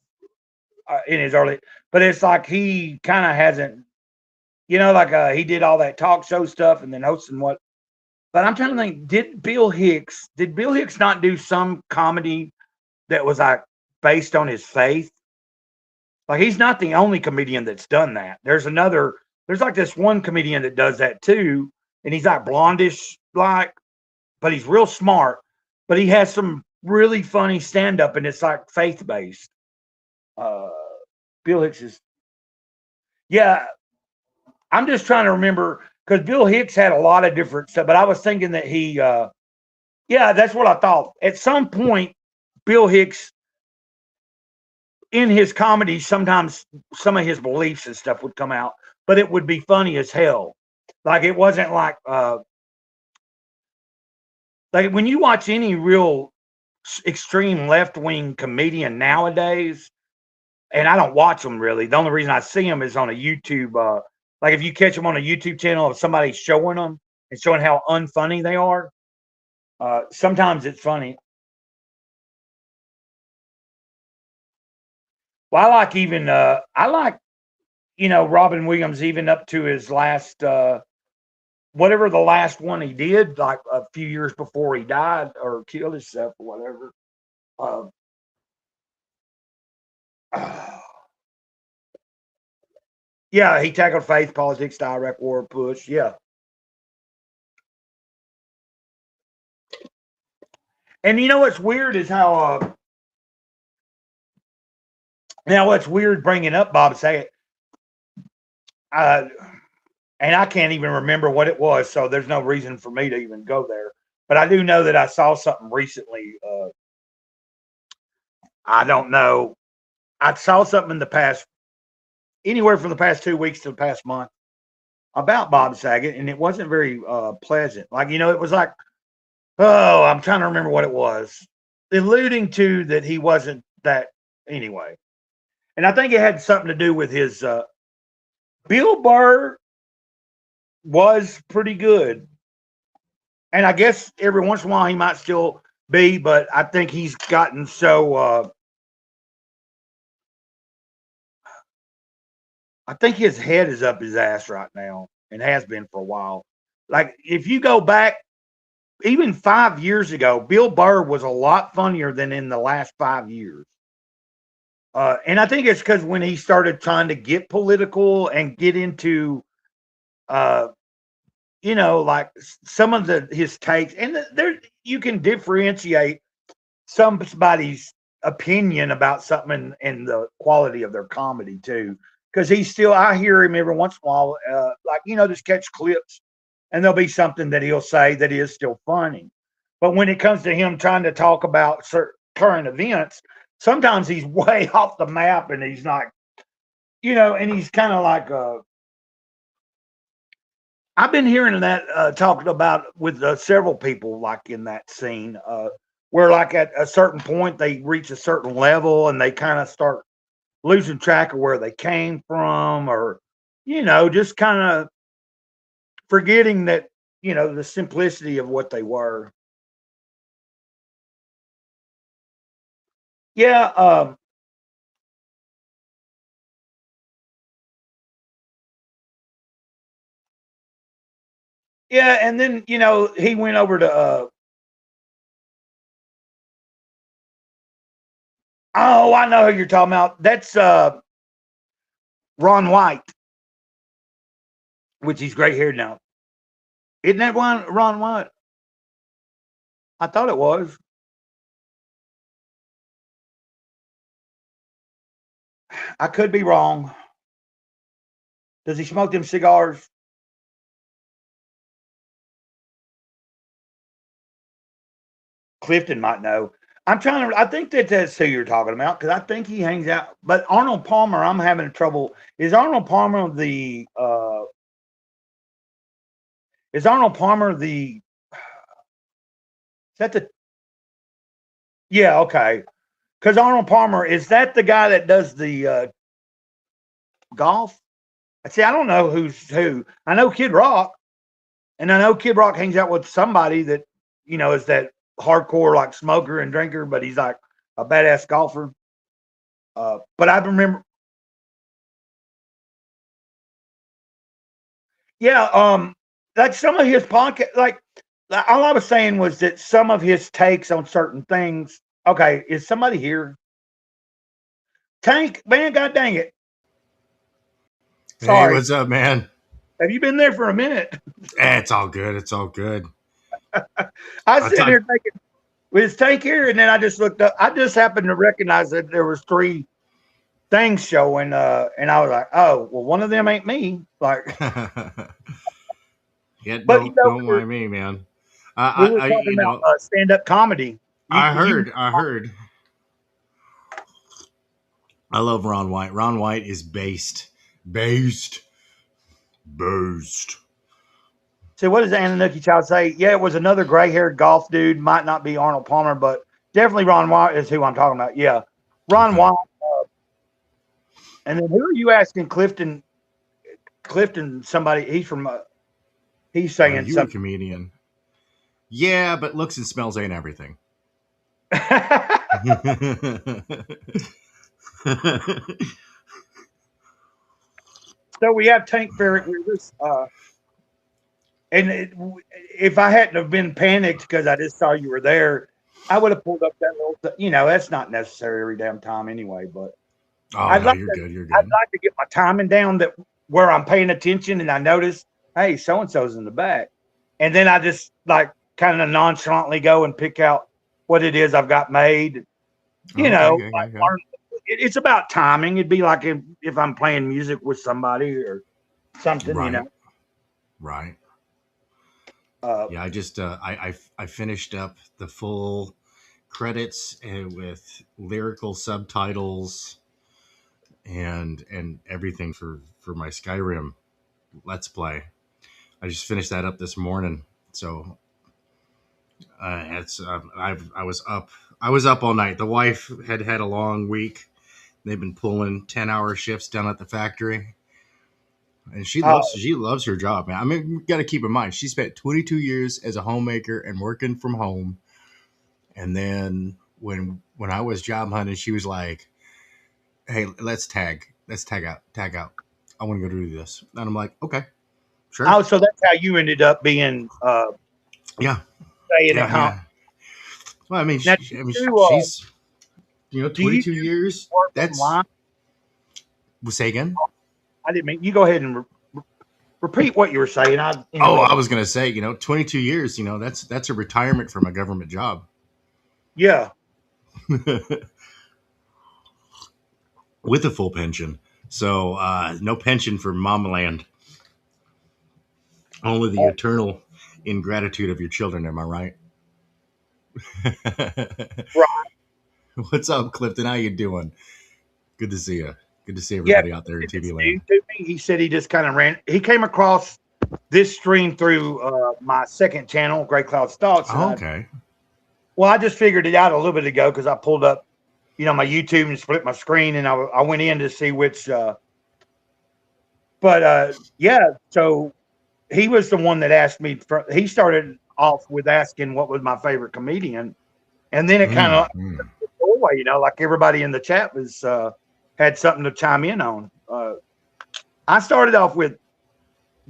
in his early, but it's like he kind of hasn't. You know, like he did all that talk show stuff and then hosting what. But I'm trying to think. Did Bill Hicks not do some comedy that was like based on his faith? Like he's not the only comedian that's done that. There's like this one comedian that does that too, and he's like blondish like, but he's real smart. But he has some really funny stand up, and it's like faith based. Uh, Bill Hicks is yeah. I'm just trying to remember because Bill Hicks had a lot of different stuff, but I was thinking that yeah, that's what I thought. At some point, Bill Hicks in his comedy, sometimes some of his beliefs and stuff would come out, but it would be funny as hell. Like it wasn't like when you watch any real extreme left wing comedian nowadays, and I don't watch them really. The only reason I see them is on a YouTube. Like if you catch them on a YouTube channel of somebody showing them and showing how unfunny they are, sometimes it's funny. Well, I like Robin Williams even up to his last whatever the last one he did, like a few years before he died or killed himself or whatever. Uh, yeah, he tackled faith, politics, the Iraq War, push. Yeah, and you know what's weird is how now what's weird bringing up Bob Saget. Uh, and I can't even remember what it was, so there's no reason for me to even go there. But I do know that I saw something recently. I don't know. I saw something in the past, anywhere from the past 2 weeks to the past month, about Bob Saget, and it wasn't very pleasant. Like it was like, oh, I'm trying to remember what it was, alluding to that he wasn't that anyway. And I think it had something to do with his Bill Burr was pretty good. And I guess every once in a while he might still be, but I think he's gotten so I think his head is up his ass right now and has been for a while. Like if you go back even 5 years ago, Bill Burr was a lot funnier than in the last 5 years. And I think it's because when he started trying to get political and get into, uh, like some of his takes, and there you can differentiate somebody's opinion about something and the quality of their comedy too. Because I hear him every once in a while, just catch clips, and there'll be something that he'll say that is still funny. But when it comes to him trying to talk about certain current events, sometimes he's way off the map, and he's not, and he's kind of like I've been hearing that talked about with several people like in that scene, where like at a certain point they reach a certain level and they kind of start losing track of where they came from, or just kind of forgetting that the simplicity of what they were. Yeah, yeah, and then he went over to oh, I know who you're talking about. That's Ron White, which he's gray haired now. Isn't that Ron White? I thought it was. I could be wrong. Does he smoke them cigars? Clifton might know. I think that's who you're talking about because I think he hangs out. But Arnold Palmer, I'm having trouble. Is Arnold Palmer is Arnold Palmer the, is that the, yeah, okay. Because Arnold Palmer, is that the guy that does the golf? See, I don't know who's who. I know Kid Rock, and I know Kid Rock hangs out with somebody that, is that hardcore like smoker and drinker, but he's like a badass golfer. But I remember, yeah, like some of his podcast, like all I was saying was that some of his takes on certain things. Okay, is somebody here? Tank, man, god dang it. Hey, Sorry. what's up, man? Have you been there for a minute? It's all good. It's all good. I was sitting here thinking, with his tank here, and then I just looked up. I just happened to recognize that there was 3 things showing, and I was like, "Oh, well, one of them ain't me." Like, Yeah, but don't mind me, man. we were talking about stand-up comedy. I heard. I love Ron White. Ron White is based. So what does Anna Nookie Child say? Yeah, it was another gray-haired golf dude. Might not be Arnold Palmer, but definitely Ron White is who I'm talking about. Yeah, Ron White. And then who are you asking? Clifton, somebody. He's from. He's saying you a comedian. Yeah, but looks and smells ain't everything. So we have Tank Ferret with us. And if I hadn't have been panicked because I just saw you were there, I would have pulled up that little. That's not necessary every damn time anyway. But you're good. You're good. I'd like to get my timing down that where I'm paying attention, and I notice, hey, so and so's in the back, and then I just like kind of nonchalantly go and pick out what it is I've got made. It's about timing. It'd be like if I'm playing music with somebody or something, right. Right. Yeah, I just I finished up the full credits and with lyrical subtitles and everything for my Skyrim Let's Play. I just finished that up this morning, so it's I was up all night. The wife had a long week. They've been pulling 10-hour shifts down at the factory. And she loves her job, man. I mean, you got to keep in mind, she spent 22 years as a homemaker and working from home. And then when I was job hunting, she was like, "Hey, let's tag out. I want to go do this." And I'm like, "Okay, sure." Oh, so that's how you ended up being. Yeah. saying it, Yeah, huh? yeah. Well, I mean, Now, she's do you 22 years. work That's online? say again. I didn't mean you go ahead and repeat what you were saying. I Oh, I interrupted. was gonna say, 22 years. That's a retirement from a government job Yeah, with a full pension. So no pension for Mama Land. Only the eternal ingratitude of your children. Am I right? right. What's up, Clifton? How you doing? Good to see you. Good to see Yeah, everybody out there in it's TV new land. to me. He said he just kind of ran. He came across this stream through my second channel, Gray Cloud Thoughts, and Oh, okay. I just figured it out a little bit ago because I pulled up, my YouTube and split my screen, and I went in to see which. Yeah, so he was the one that asked me. He started off with asking what was my favorite comedian, and then it kind of Mm. away, like everybody in the chat was had something to chime in on. I started off with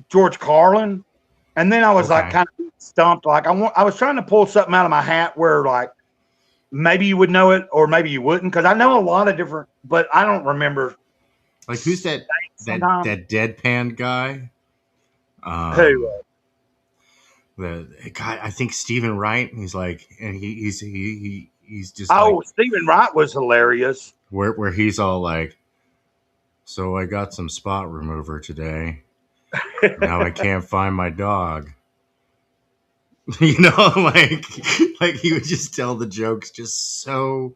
George Carlin, and then I was like Okay. kind of stumped. Like I was trying to pull something out of my hat where like maybe you would know it or maybe you wouldn't, because I know a lot of different, but I don't remember. Like who's Sometimes that deadpan guy? who? The guy, I think Stephen Wright. He's like, and he's just like Oh, Stephen Wright was hilarious. where he's all like, so I got some spot remover today. Now I can't find my dog. Like he would just tell the jokes just so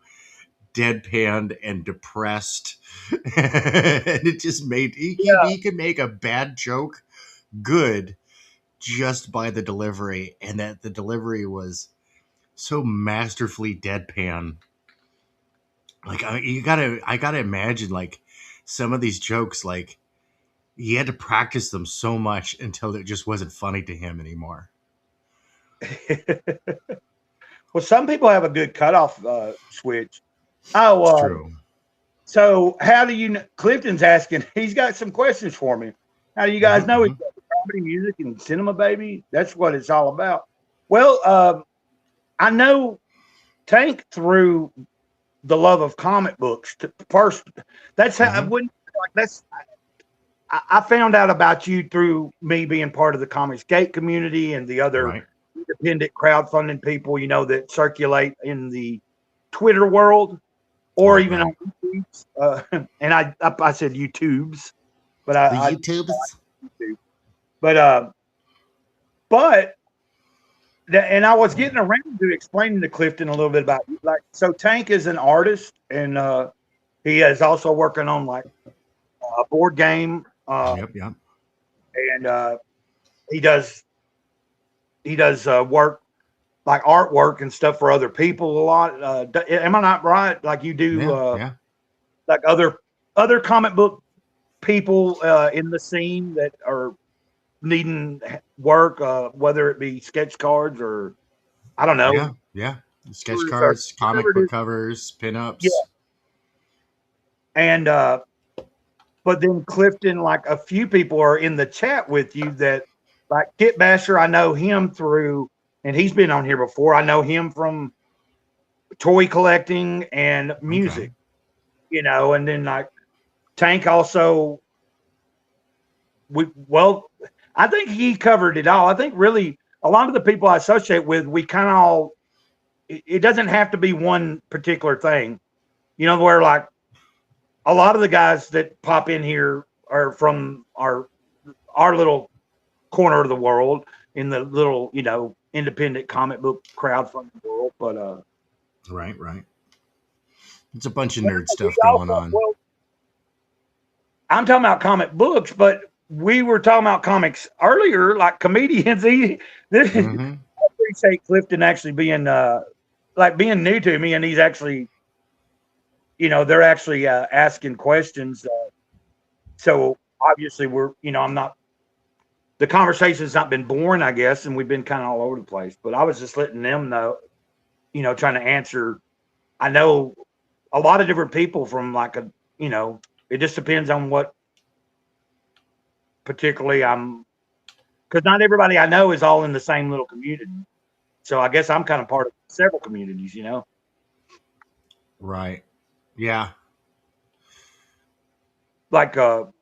deadpanned and depressed, and it just made he could make a bad joke good just by the delivery, and that the delivery was so masterfully deadpan. Like I gotta imagine like some of these jokes, like he had to practice them so much until it just wasn't funny to him anymore. Well, some people have a good cutoff switch. It's Oh, true. so how do you know? Clifton's asking. He's got some questions for me. How do you guys know each other? Comedy, music, and cinema, baby. That's what it's all about. Well, I know Tank through the love of comic books. First, that's how I wouldn't like. I found out about you through me being part of the Comics Gate community and the other Right. independent crowdfunding people, that circulate in the Twitter world or Right, even right. on YouTube. And I said YouTubes, but The I YouTubes. YouTube. But and I was getting around to explaining to Clifton a little bit about like so Tank is an artist and he is also working on like a board game Yep. and he does work like artwork and stuff for other people a lot. Am I not right? Like you do Yeah. like other comic book people in the scene that are needing work, whether it be sketch cards or I don't know. Yeah. Sketch Or cards, whatever comic it book is. covers, pinups. Yeah. And but then Clifton, like a few people are in the chat with you that like Kit Basher, I know him through, and he's been on here before. I know him from toy collecting and music, and then like Tank also I think he covered it all. I think really a lot of the people I associate with, we kind of all it doesn't have to be one particular thing. Where like a lot of the guys that pop in here are from our little corner of the world in the little, independent comic book crowdfunding world. But Right. It's a bunch of nerd stuff going on. Well, I'm talking about comic books, but we were talking about comics earlier, like comedians. I appreciate Clifton actually being being new to me, and he's actually, they're actually asking questions. So obviously I'm not. The conversation's not been boring, I guess, and we've been kind of all over the place. But I was just letting them know, trying to answer. I know a lot of different people from it just depends on what particularly because not everybody I know is all in the same little community. So I guess I'm kind of part of several communities, you know. Right. Yeah. Like for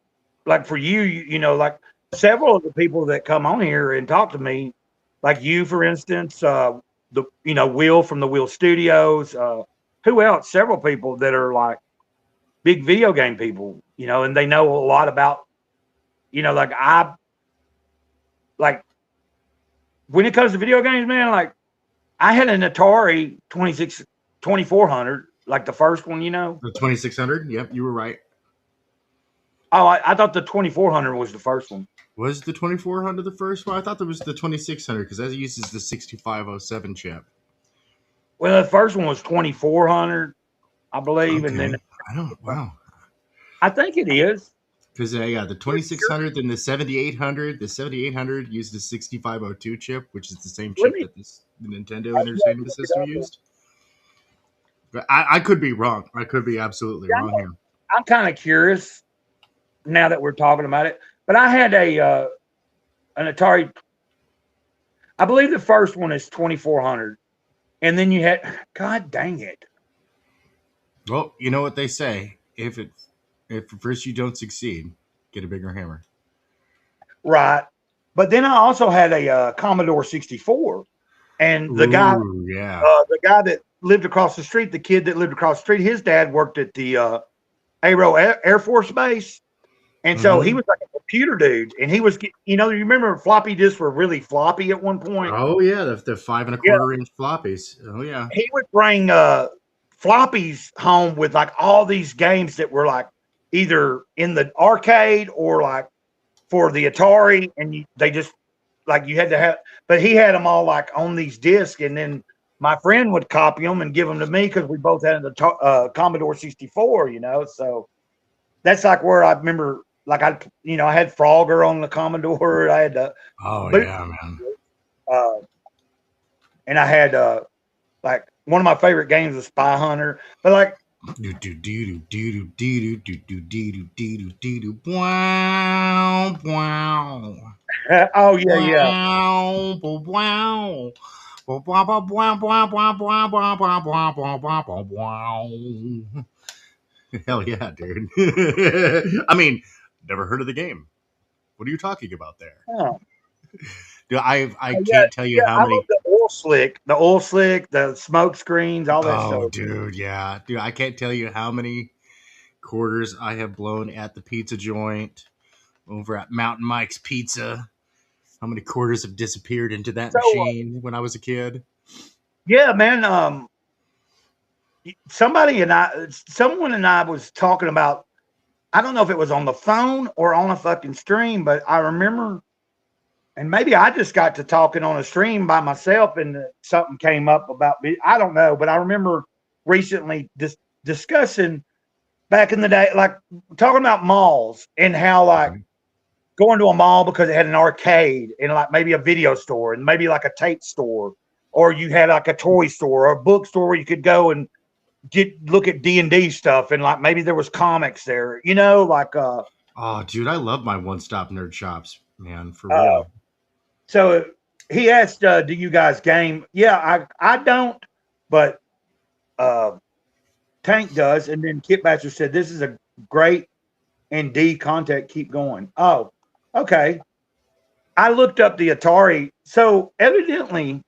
you know, like several of the people that come on here and talk to me, like you, for instance, Will from the Will Studios, who else? Several people that are like big video game people, you know, and they know a lot about, you know, like when it comes to video games, man, like I had an Atari 2400, like the first one, you know. The 2600. Yep, you were right. Oh, I thought the 2400 was the first one. Was the 2400 the first one? I thought there was the 2600 because that uses the 6507 chip. Well, the first one was 2400, I believe, Okay. and then I don't. Wow. I think it is. Because yeah, the 2600 and the 7800. The 7800 used the 6502 chip, which is the same chip that the Nintendo Entertainment System used. But I could be wrong. I could be absolutely wrong here. I'm kind of curious now that we're talking about it. But I had an Atari. I believe the first one is 2400, and then you had. God dang it! Well, you know what they say: if at first you don't succeed, get a bigger hammer. Right. But then I also had a Commodore 64, and the guy that lived across the street, the kid that lived across the street, his dad worked at the Aero Air Force Base. And so he was like a computer dude, and he was, you know, you remember floppy disks were really floppy at one point? Oh, yeah, the 5 1/4 inch floppies. Oh, yeah. He would bring floppies home with like all these games that were like either in the arcade or like for the Atari, and they just like you had to have, but he had them all like on these discs, and then my friend would copy them and give them to me because we both had the Commodore 64, you know, so that's like where I remember. Like I had Frogger on the Commodore. I had the yeah, man. And I had like one of my favorite games was Spy Hunter. But like oh yeah. Hell yeah, dude. I mean, never heard of the game. What are you talking about there? Oh. Dude, I can't tell you how many. The oil slick, the smoke screens, all that stuff. Oh, dude, yeah. Dude, I can't tell you how many quarters I have blown at the pizza joint over at Mountain Mike's Pizza. How many quarters have disappeared into that machine when I was a kid? Yeah, man. Someone and I was talking about, I don't know if it was on the phone or on a fucking stream, but I remember, and maybe I just got to talking on a stream by myself and something came up about me. I don't know, but I remember recently discussing back in the day, like talking about malls and how like going to a mall because it had an arcade and like maybe a video store and maybe like a tape store, or you had like a toy store or a bookstore where you could go and look at D&D stuff, and like maybe there was comics there, you know, like oh dude, I love my one-stop nerd shops, man, for real. So he asked, do you guys game? Yeah, I don't, but Tank does. And then Kit Bachelor said, this is a great D content, keep going. Oh, okay. I looked up the Atari. So evidently,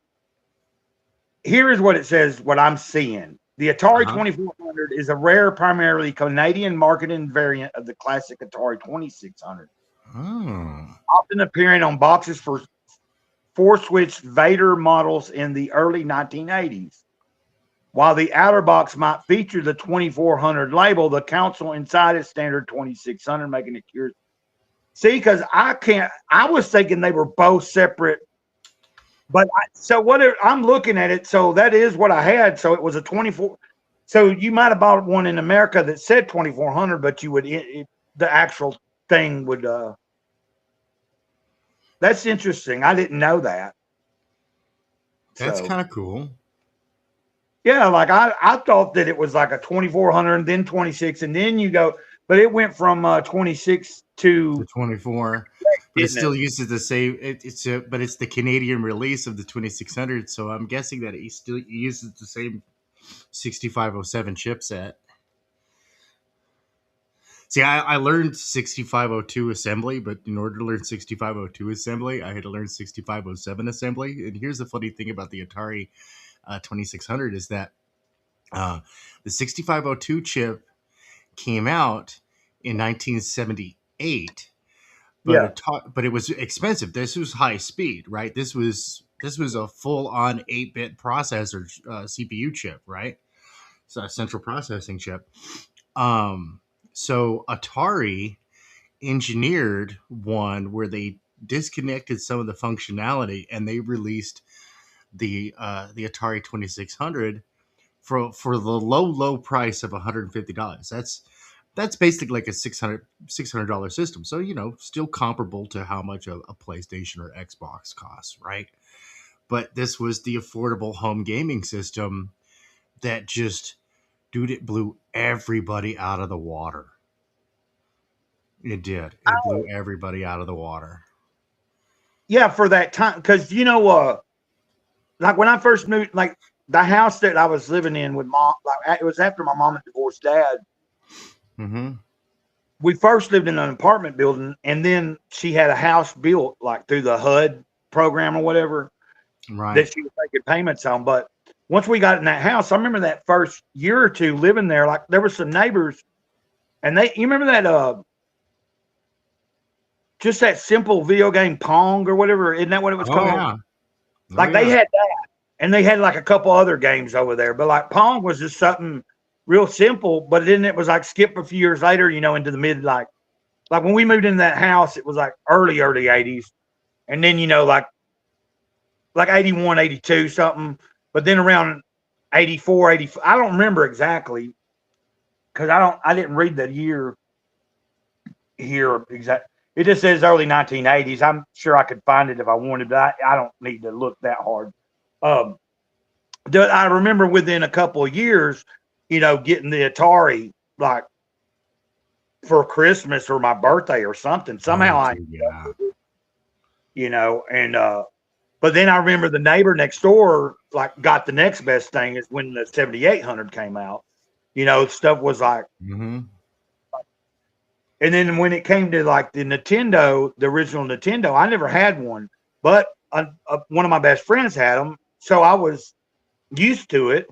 here is what it says, what I'm seeing. The Atari 2400 is a rare, primarily Canadian marketing variant of the classic Atari 2600. Often appearing on boxes for 4-switch Vader models in the early 1980s. While the outer box might feature the 2400 label, the console inside is standard 2600, making it curious. See, because I was thinking they were both separate. But I'm looking at it. So that is what I had. So it was a 24. So you might have bought one in America that said 2400, but you would, the actual thing would, that's interesting. I didn't know that. That's kind of cool. Yeah. Like I thought that it was like a 2400 and then 26 and then you go, but it went from 26 to 24. but it still uses the same. But it's the Canadian release of the 2600. So I'm guessing that it still uses the same 6507 chipset. See, I learned 6502 assembly, but in order to learn 6502 assembly, I had to learn 6507 assembly. And here's the funny thing about the Atari 2600 is that the 6502 chip came out in 1978, but it was expensive. This was high speed, right? This was a full on 8-bit processor CPU chip, right? So a central processing chip. So Atari engineered one where they disconnected some of the functionality and they released the Atari 2600 for the low price of $150. That's basically like a $600 system. So, still comparable to how much a PlayStation or Xbox costs, right? But this was the affordable home gaming system that just, dude, it blew everybody out of the water. It did. It blew everybody out of the water. Yeah, for that time. Because, like when I first moved, like the house that I was living in with mom, like it was after my mom had divorced dad. Mm-hmm. We first lived in an apartment building, and then she had a house built like through the HUD program or whatever, right, that she was making payments on. But once we got in that house, I remember that first year or two living there, like there were some neighbors, and you remember that just that simple video game Pong or whatever, isn't that what it was called? Yeah. Like they had that, and they had like a couple other games over there, but like Pong was just something real simple. But then it was like skip a few years later, into the mid, like when we moved into that house, it was like early 80s, and then like 81, 82 something. But then around 84, 85, I don't remember exactly because I didn't read that year here exactly. It just says early 1980s. I'm sure I could find it if I wanted, but I don't need to look that hard. I remember within a couple of years, getting the Atari like for Christmas or my birthday or something. Somehow but then I remember the neighbor next door like got the next best thing is when the 7800 came out. Stuff was like. Mm-hmm. And then when it came to like the Nintendo, the original Nintendo, I never had one, but one of my best friends had them. So I was used to it.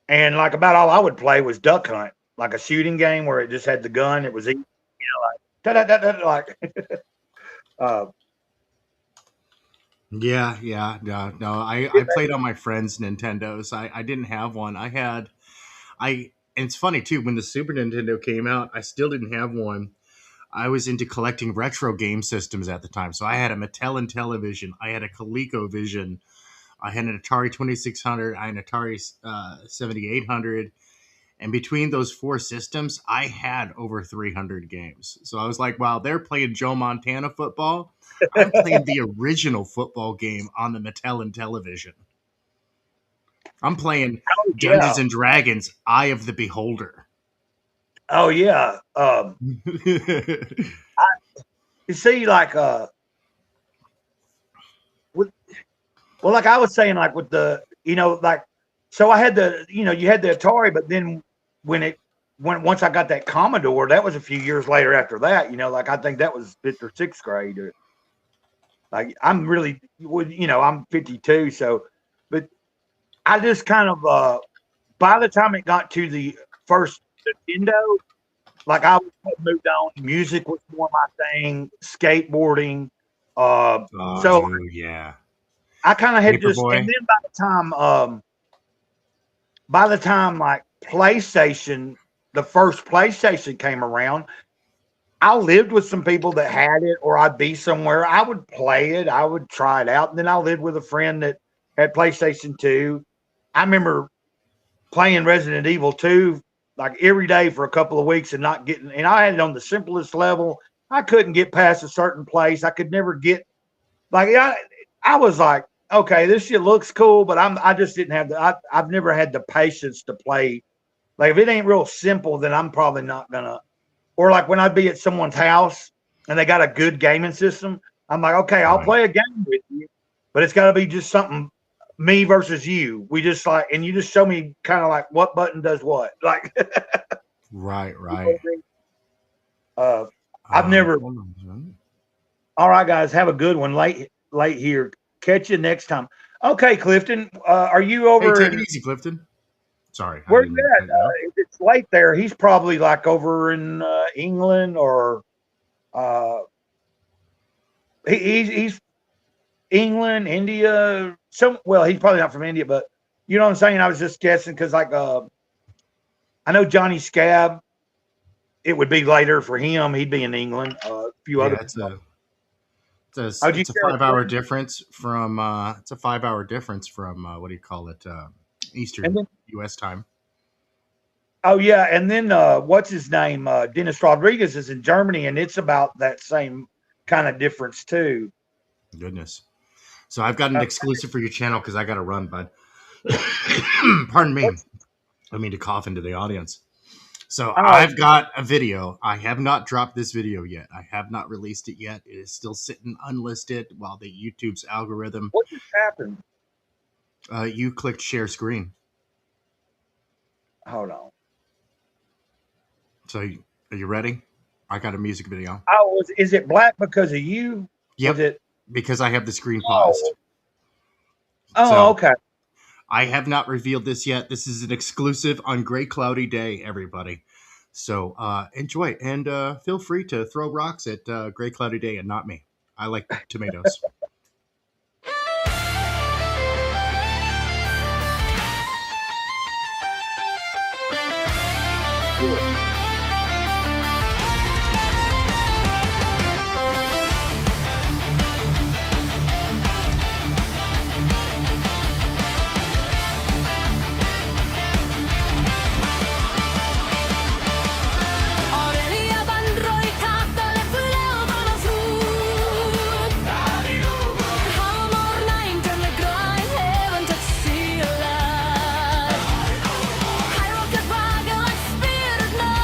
And like about all I would play was Duck Hunt, like a shooting game where it just had the gun. It was easy, like, like. Yeah. No. I played on my friend's Nintendos. I didn't have one. And it's funny too, when the Super Nintendo came out, I still didn't have one. I was into collecting retro game systems at the time. So I had a Mattel Intellivision. I had a ColecoVision. I had an Atari 2600. I had an Atari 7800. And between those four systems, I had over 300 games. So I was like, wow, they're playing Joe Montana football. I'm playing the original football game on the Mattel Intellivision. I'm playing Dungeons and Dragons, Eye of the Beholder. Oh yeah. You see, like like I was saying, like with the, so I had the, you had the Atari, but then once I got that Commodore, that was a few years later after that, like I think that was 5th or 6th grade. Like I'm really, I'm 52, so, but I just kind of, by the time it got to the first Nintendo, like I moved on. Music was more my thing. Skateboarding. Yeah. I kind of had just, and then by the time like PlayStation, the first PlayStation came around, I lived with some people that had it, or I'd be somewhere. I would play it. I would try it out, and then I lived with a friend that had PlayStation 2. I remember playing Resident Evil 2 like every day for a couple of weeks and and I had it on the simplest level. I couldn't get past a certain place. I could never get I was like, okay, this shit looks cool, but I just didn't have I've never had the patience to play. Like if it ain't real simple, then I'm probably not gonna, or like when I'd be at someone's house and they got a good gaming system, I'm like, okay, I'll Right. play a game with you, but it's got to be just something me versus you. We just like, and you just show me kind of like what button does what. Like, Right. I've never. Hold on, son. All right, guys, have a good one. Late here. Catch you next time. Okay, Clifton, are you Hey, over? take it easy, Clifton. Sorry. I Where you didn't- at? If it's late there, he's probably like over in England or he's England, India. Well, he's probably not from India, but you know what I'm saying. I was just guessing because like I know Johnny Scab. It would be later for him. He'd be in England. A few Yeah, other. it's a it's Oh, a, did you it's a share a 5 hour screen? difference from what do you call it? Eastern And then, US time. oh yeah, and then what's his name? Dennis Rodriguez is in Germany, and it's about that same kind of difference too. Goodness. So I've got an exclusive for your channel because I got to run, bud. Pardon me. I mean to cough into the audience. So I've got a video. I have not dropped this video yet. I have not released it yet. It is still sitting unlisted while the YouTube's algorithm. What just happened? You clicked share screen. Hold on. So are you ready? I got a music video. Oh, is it black because of you? Yep. Was it? Because I have the screen paused. Oh, So, okay. I have not revealed this yet. This is an exclusive on Gray Cloudy Day, everybody. So enjoy it. And feel free to throw rocks at Gray Cloudy Day and not me. I like tomatoes. Aurelia van Roykaat, alle fleur van ons hoed. Hamor named and the grind heaven to see alive. I rock a bag like spirit now.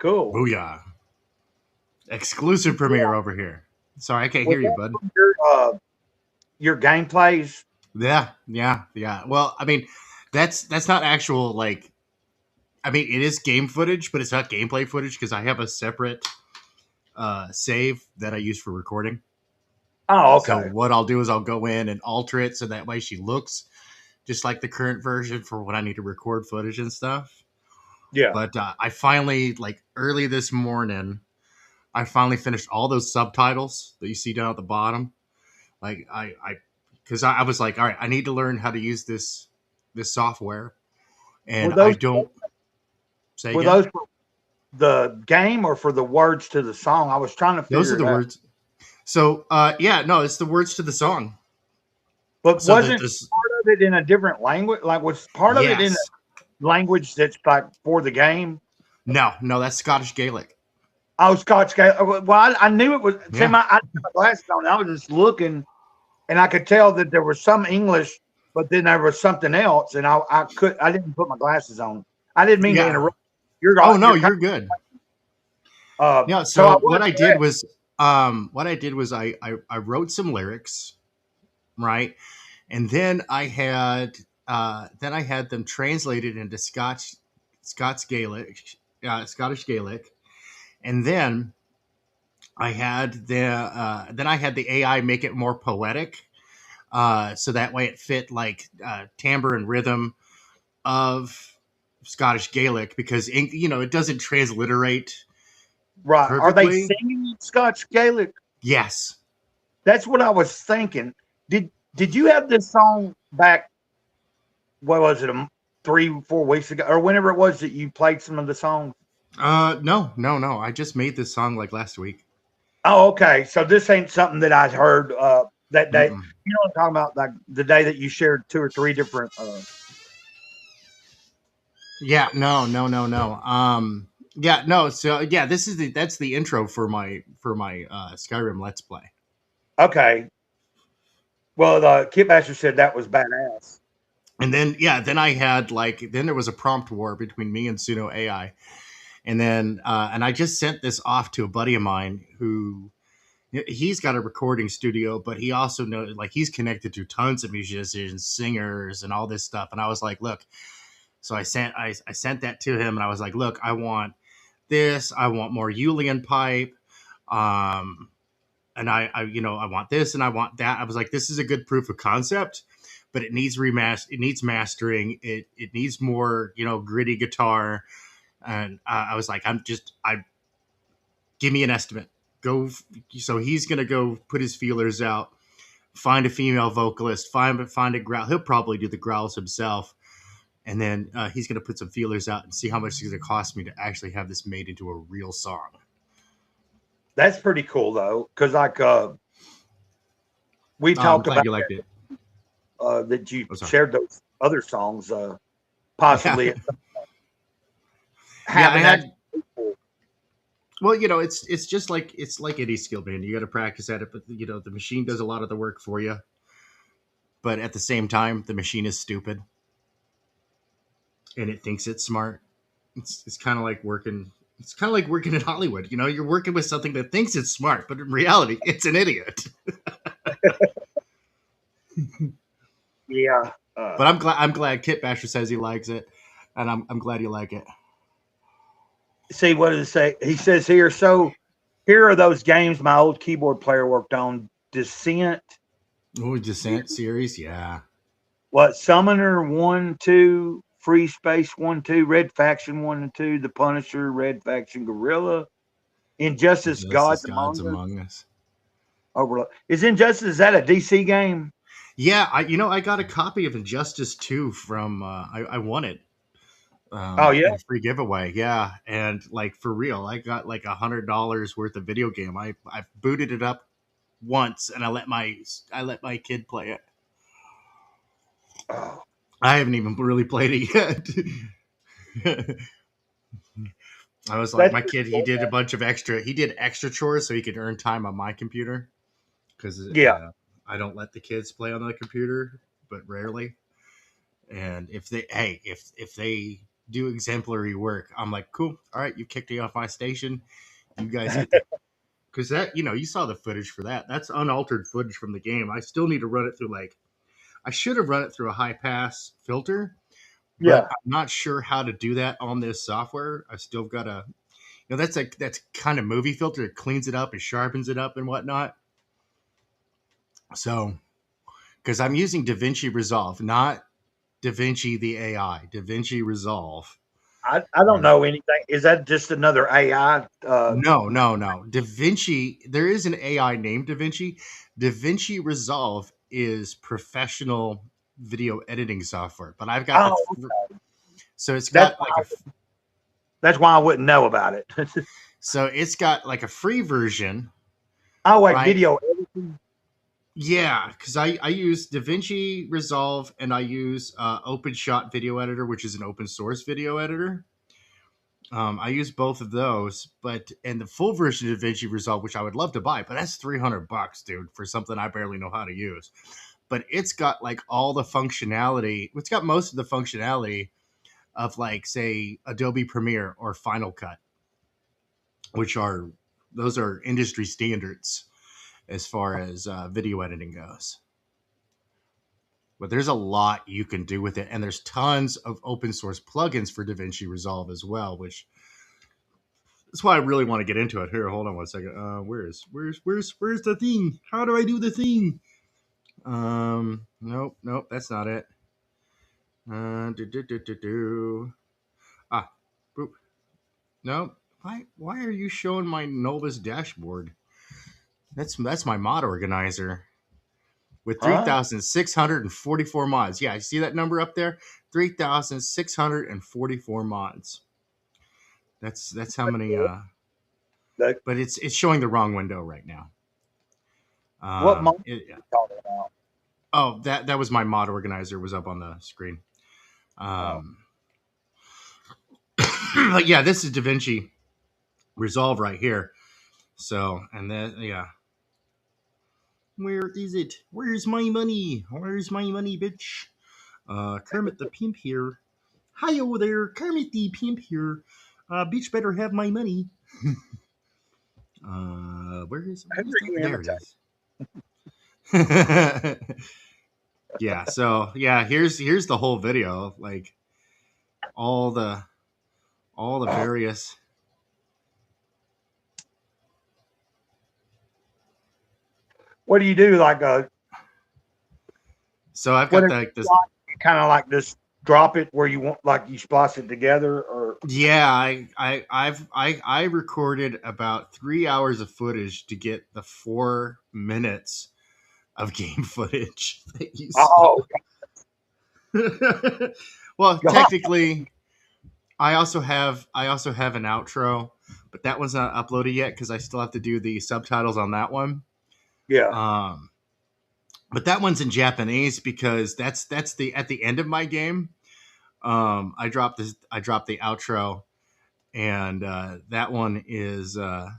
Cool. Booyah. Exclusive premiere over here. Sorry, I can't hear you, bud. Your gameplays. Yeah. Well, I mean, that's not actual, like, I mean, it is game footage, but it's not gameplay footage because I have a separate save that I use for recording. Oh, okay. So what I'll do is I'll go in and alter it so that way she looks just like the current version for when I need to record footage and stuff. Yeah. But I finally, like early this morning, I finally finished all those subtitles that you see down at the bottom. Like because I was like, all right, I need to learn how to use this software, and I don't say were again? those for the game or for the words to the song? I was trying to figure Those are the it out. words. So yeah, no, it's the words to the song. But So wasn't part of it in a different language? Like, was part of it in a language that's like for the game? No, that's Scottish Gaelic. Oh, Scotch Gaelic. Well, I knew it was. Yeah. See, I had my glasses on. I was just looking, and I could tell that there was some English, but then there was something else, and I didn't put my glasses on. I didn't mean to interrupt. You're Good. Yeah. so So what I did was I wrote some lyrics, right, and then I had them translated into Scottish Gaelic, Scottish Gaelic, and then I had the AI make it more poetic, so that way it fit like timbre and rhythm of Scottish Gaelic, because it doesn't transliterate. Right. Perfectly. Are they singing Scotch Gaelic? Yes. That's what I was thinking. Did you have this song back, what was it, 3-4 weeks ago, or whenever it was that you played some of the songs? No. I just made this song like last week. Oh, okay. So this ain't something that I'd heard that day. Mm-mm. You know what I'm talking about? Like the day that you shared 2 or 3 different. Yeah. No. Yeah. No. So yeah, that's the intro for my Skyrim Let's Play. Okay. Well, Kit Basher said that was badass. And then I had then there was a prompt war between me and Suno AI. And then, and I just sent this off to a buddy of mine who, he's got a recording studio, but he also knows, he's connected to tons of musicians, singers, and all this stuff. And I was like, look, so I sent that to him, and I was like, look, I want this, I want more Uilleann pipe, and I want this and I want that. I was like, this is a good proof of concept, but it needs it needs mastering. It needs more, gritty guitar. And I was like, give me an estimate. Go. So he's going to go put his feelers out, find a female vocalist, find a growl. He'll probably do the growls himself. And then he's going to put some feelers out and see how much it's going to cost me to actually have this made into a real song. That's pretty cool though. Cause we talked about you liked it. That you shared those other songs, possibly. Yeah. Well, it's just like any skill band. You got to practice at it, but the machine does a lot of the work for you. But at the same time, the machine is stupid, and it thinks it's smart. It's kind of like working. It's kind of like working in Hollywood. You're working with something that thinks it's smart, but in reality, it's an idiot. Yeah. But I'm glad Kit Basher says he likes it, and I'm glad you like it. See, what does it say? He says here, so here are those games my old keyboard player worked on. Descent. Oh, Descent series, yeah. What? Summoner 1, 2, Free Space 1, 2, Red Faction 1 and 2, The Punisher, Red Faction Guerrilla, Injustice Gods Among Us. Is Injustice, is that a DC game? Yeah, I got a copy of Injustice 2 from I won it. Free giveaway, yeah. And for real, I got $100 worth of video game. I booted it up once, and I let my kid play it. Oh. I haven't even really played it yet. I was like, my kid, he did extra chores so he could earn time on my computer. Because I don't let the kids play on the computer, but rarely. And if they do exemplary work. I'm like, cool. All right, you kicked me off my station. You guys get the because that you saw the footage for that. That's unaltered footage from the game. I still need to run it through I should have run it through a high pass filter, but Yeah. I'm not sure how to do that on this software. I still got to that's kind of movie filter. It cleans it up and sharpens it up and whatnot. So because I'm using DaVinci Resolve, not DaVinci the AI, DaVinci Resolve. I don't know anything. Is that just another AI? No. DaVinci, there is an AI named DaVinci. DaVinci Resolve is professional video editing software, but I've got so it's got that's why I wouldn't know about it. So it's got like a free version. Oh, wait, video editing? Yeah, because I use DaVinci Resolve and I use OpenShot Video Editor, which is an open source video editor. I use both of those, and the full version of DaVinci Resolve, which I would love to buy, but that's $300, dude, for something I barely know how to use. But it's got like all the functionality. It's got most of the functionality of like, say, Adobe Premiere or Final Cut, those are industry standards as far as video editing goes. But there's a lot you can do with it, and there's tons of open source plugins for DaVinci Resolve as well, which that's why I really want to get into it. Here, hold on one second. Where's the thing? How do I do the thing? Nope, that's not it. Boop. Nope. Why are you showing my Novus dashboard? That's my mod organizer with 3,644 mods. Yeah, you see that number up there? 3,644 mods. That's how many. But it's showing the wrong window right now. What mod are you talking about? Oh, that was my mod organizer. Was up on the screen. But yeah, this is DaVinci Resolve right here. So, and then where is it? Where's my money? Where's my money, bitch? Kermit the Pimp here. Hi over there, Kermit the Pimp here. Bitch better have my money. Where is it? There it is. Yeah, so yeah, here's the whole video, like all the various. What do you do? So I've got like this kind of like this. Drop it where you want, like you splice it together, or yeah. I recorded about 3 hours of footage to get the 4 minutes of game footage that you saw. Well, technically, I also have an outro, but that one's not uploaded yet because I still have to do the subtitles on that one. Yeah. But that one's in Japanese because that's at the end of my game. I dropped the outro, and that one is that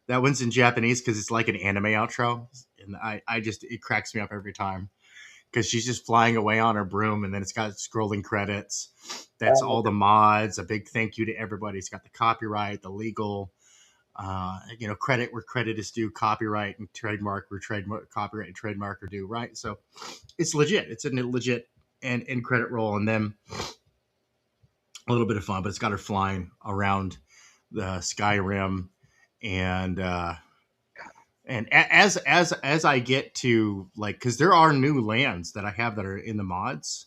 one's in Japanese because it's like an anime outro, and it cracks me up every time because she's just flying away on her broom, and then it's got scrolling credits. That's all the mods. A big thank you to everybody. It's got the copyright, the legal. Credit where credit is due, copyright and trademark where copyright and trademark are due, right? So it's legit. It's a legit and credit roll, and then a little bit of fun, but it's got her flying around the Skyrim, and as I get to because there are new lands that I have that are in the mods,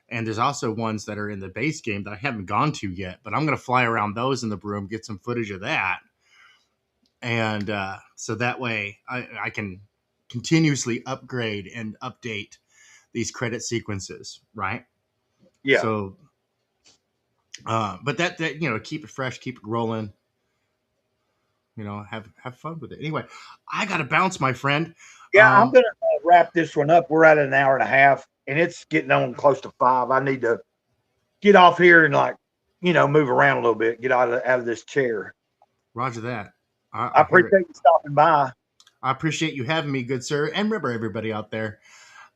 and there's also ones that are in the base game that I haven't gone to yet, but I'm going to fly around those in the broom, get some footage of that. And so that way I can continuously upgrade and update these credit sequences, right? Yeah. So, but that keep it fresh, keep it rolling. Have fun with it. Anyway, I got to bounce, my friend. Yeah, I'm gonna wrap this one up. We're at an hour and a half, and it's getting on close to 5. I need to get off here and move around a little bit, get out of this chair. Roger that. I appreciate you stopping by. I appreciate you having me, good sir. And remember everybody out there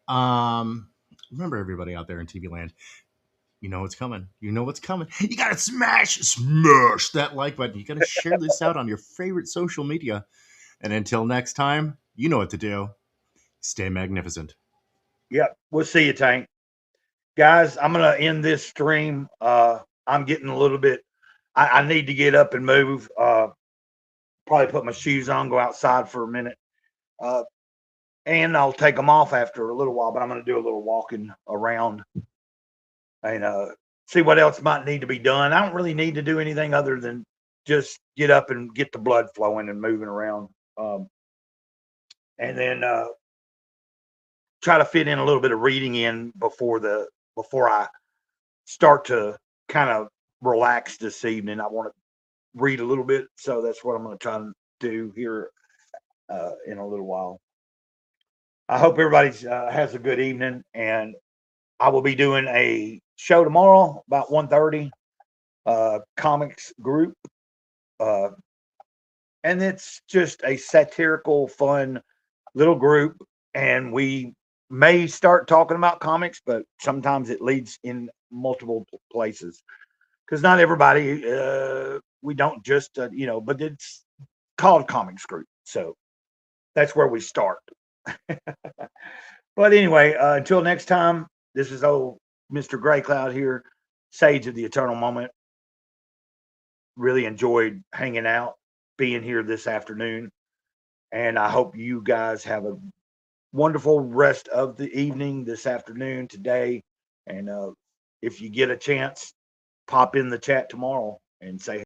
in TV land, you know what's coming. You know what's coming. You gotta smash that like button. You gotta share this out on your favorite social media. And until next time, you know what to do. Stay magnificent. Yep. We'll see you, Tank. Guys, I'm gonna end this stream. I'm getting a little bit. I need to get up and move. Probably put my shoes on, go outside for a minute, and I'll take them off after a little while. But I'm gonna do a little walking around and see what else might need to be done. I don't really need to do anything other than just get up and get the blood flowing and moving around, and then try to fit in a little bit of reading in before I start to kind of relax this evening. I want to read a little bit, so that's what I'm going to try and do here in a little while. I hope everybody has a good evening, and I will be doing a show tomorrow about 1:30, comics group, and it's just a satirical, fun little group, and we may start talking about comics, but sometimes it leads in multiple places because not everybody, we don't just, but it's called Comics Group. So that's where we start. But anyway, until next time, this is old Mr. Gray Cloud here, Sage of the Eternal Moment. Really enjoyed hanging out, being here this afternoon. And I hope you guys have a wonderful rest of the evening, this afternoon, today. And if you get a chance, pop in the chat tomorrow and say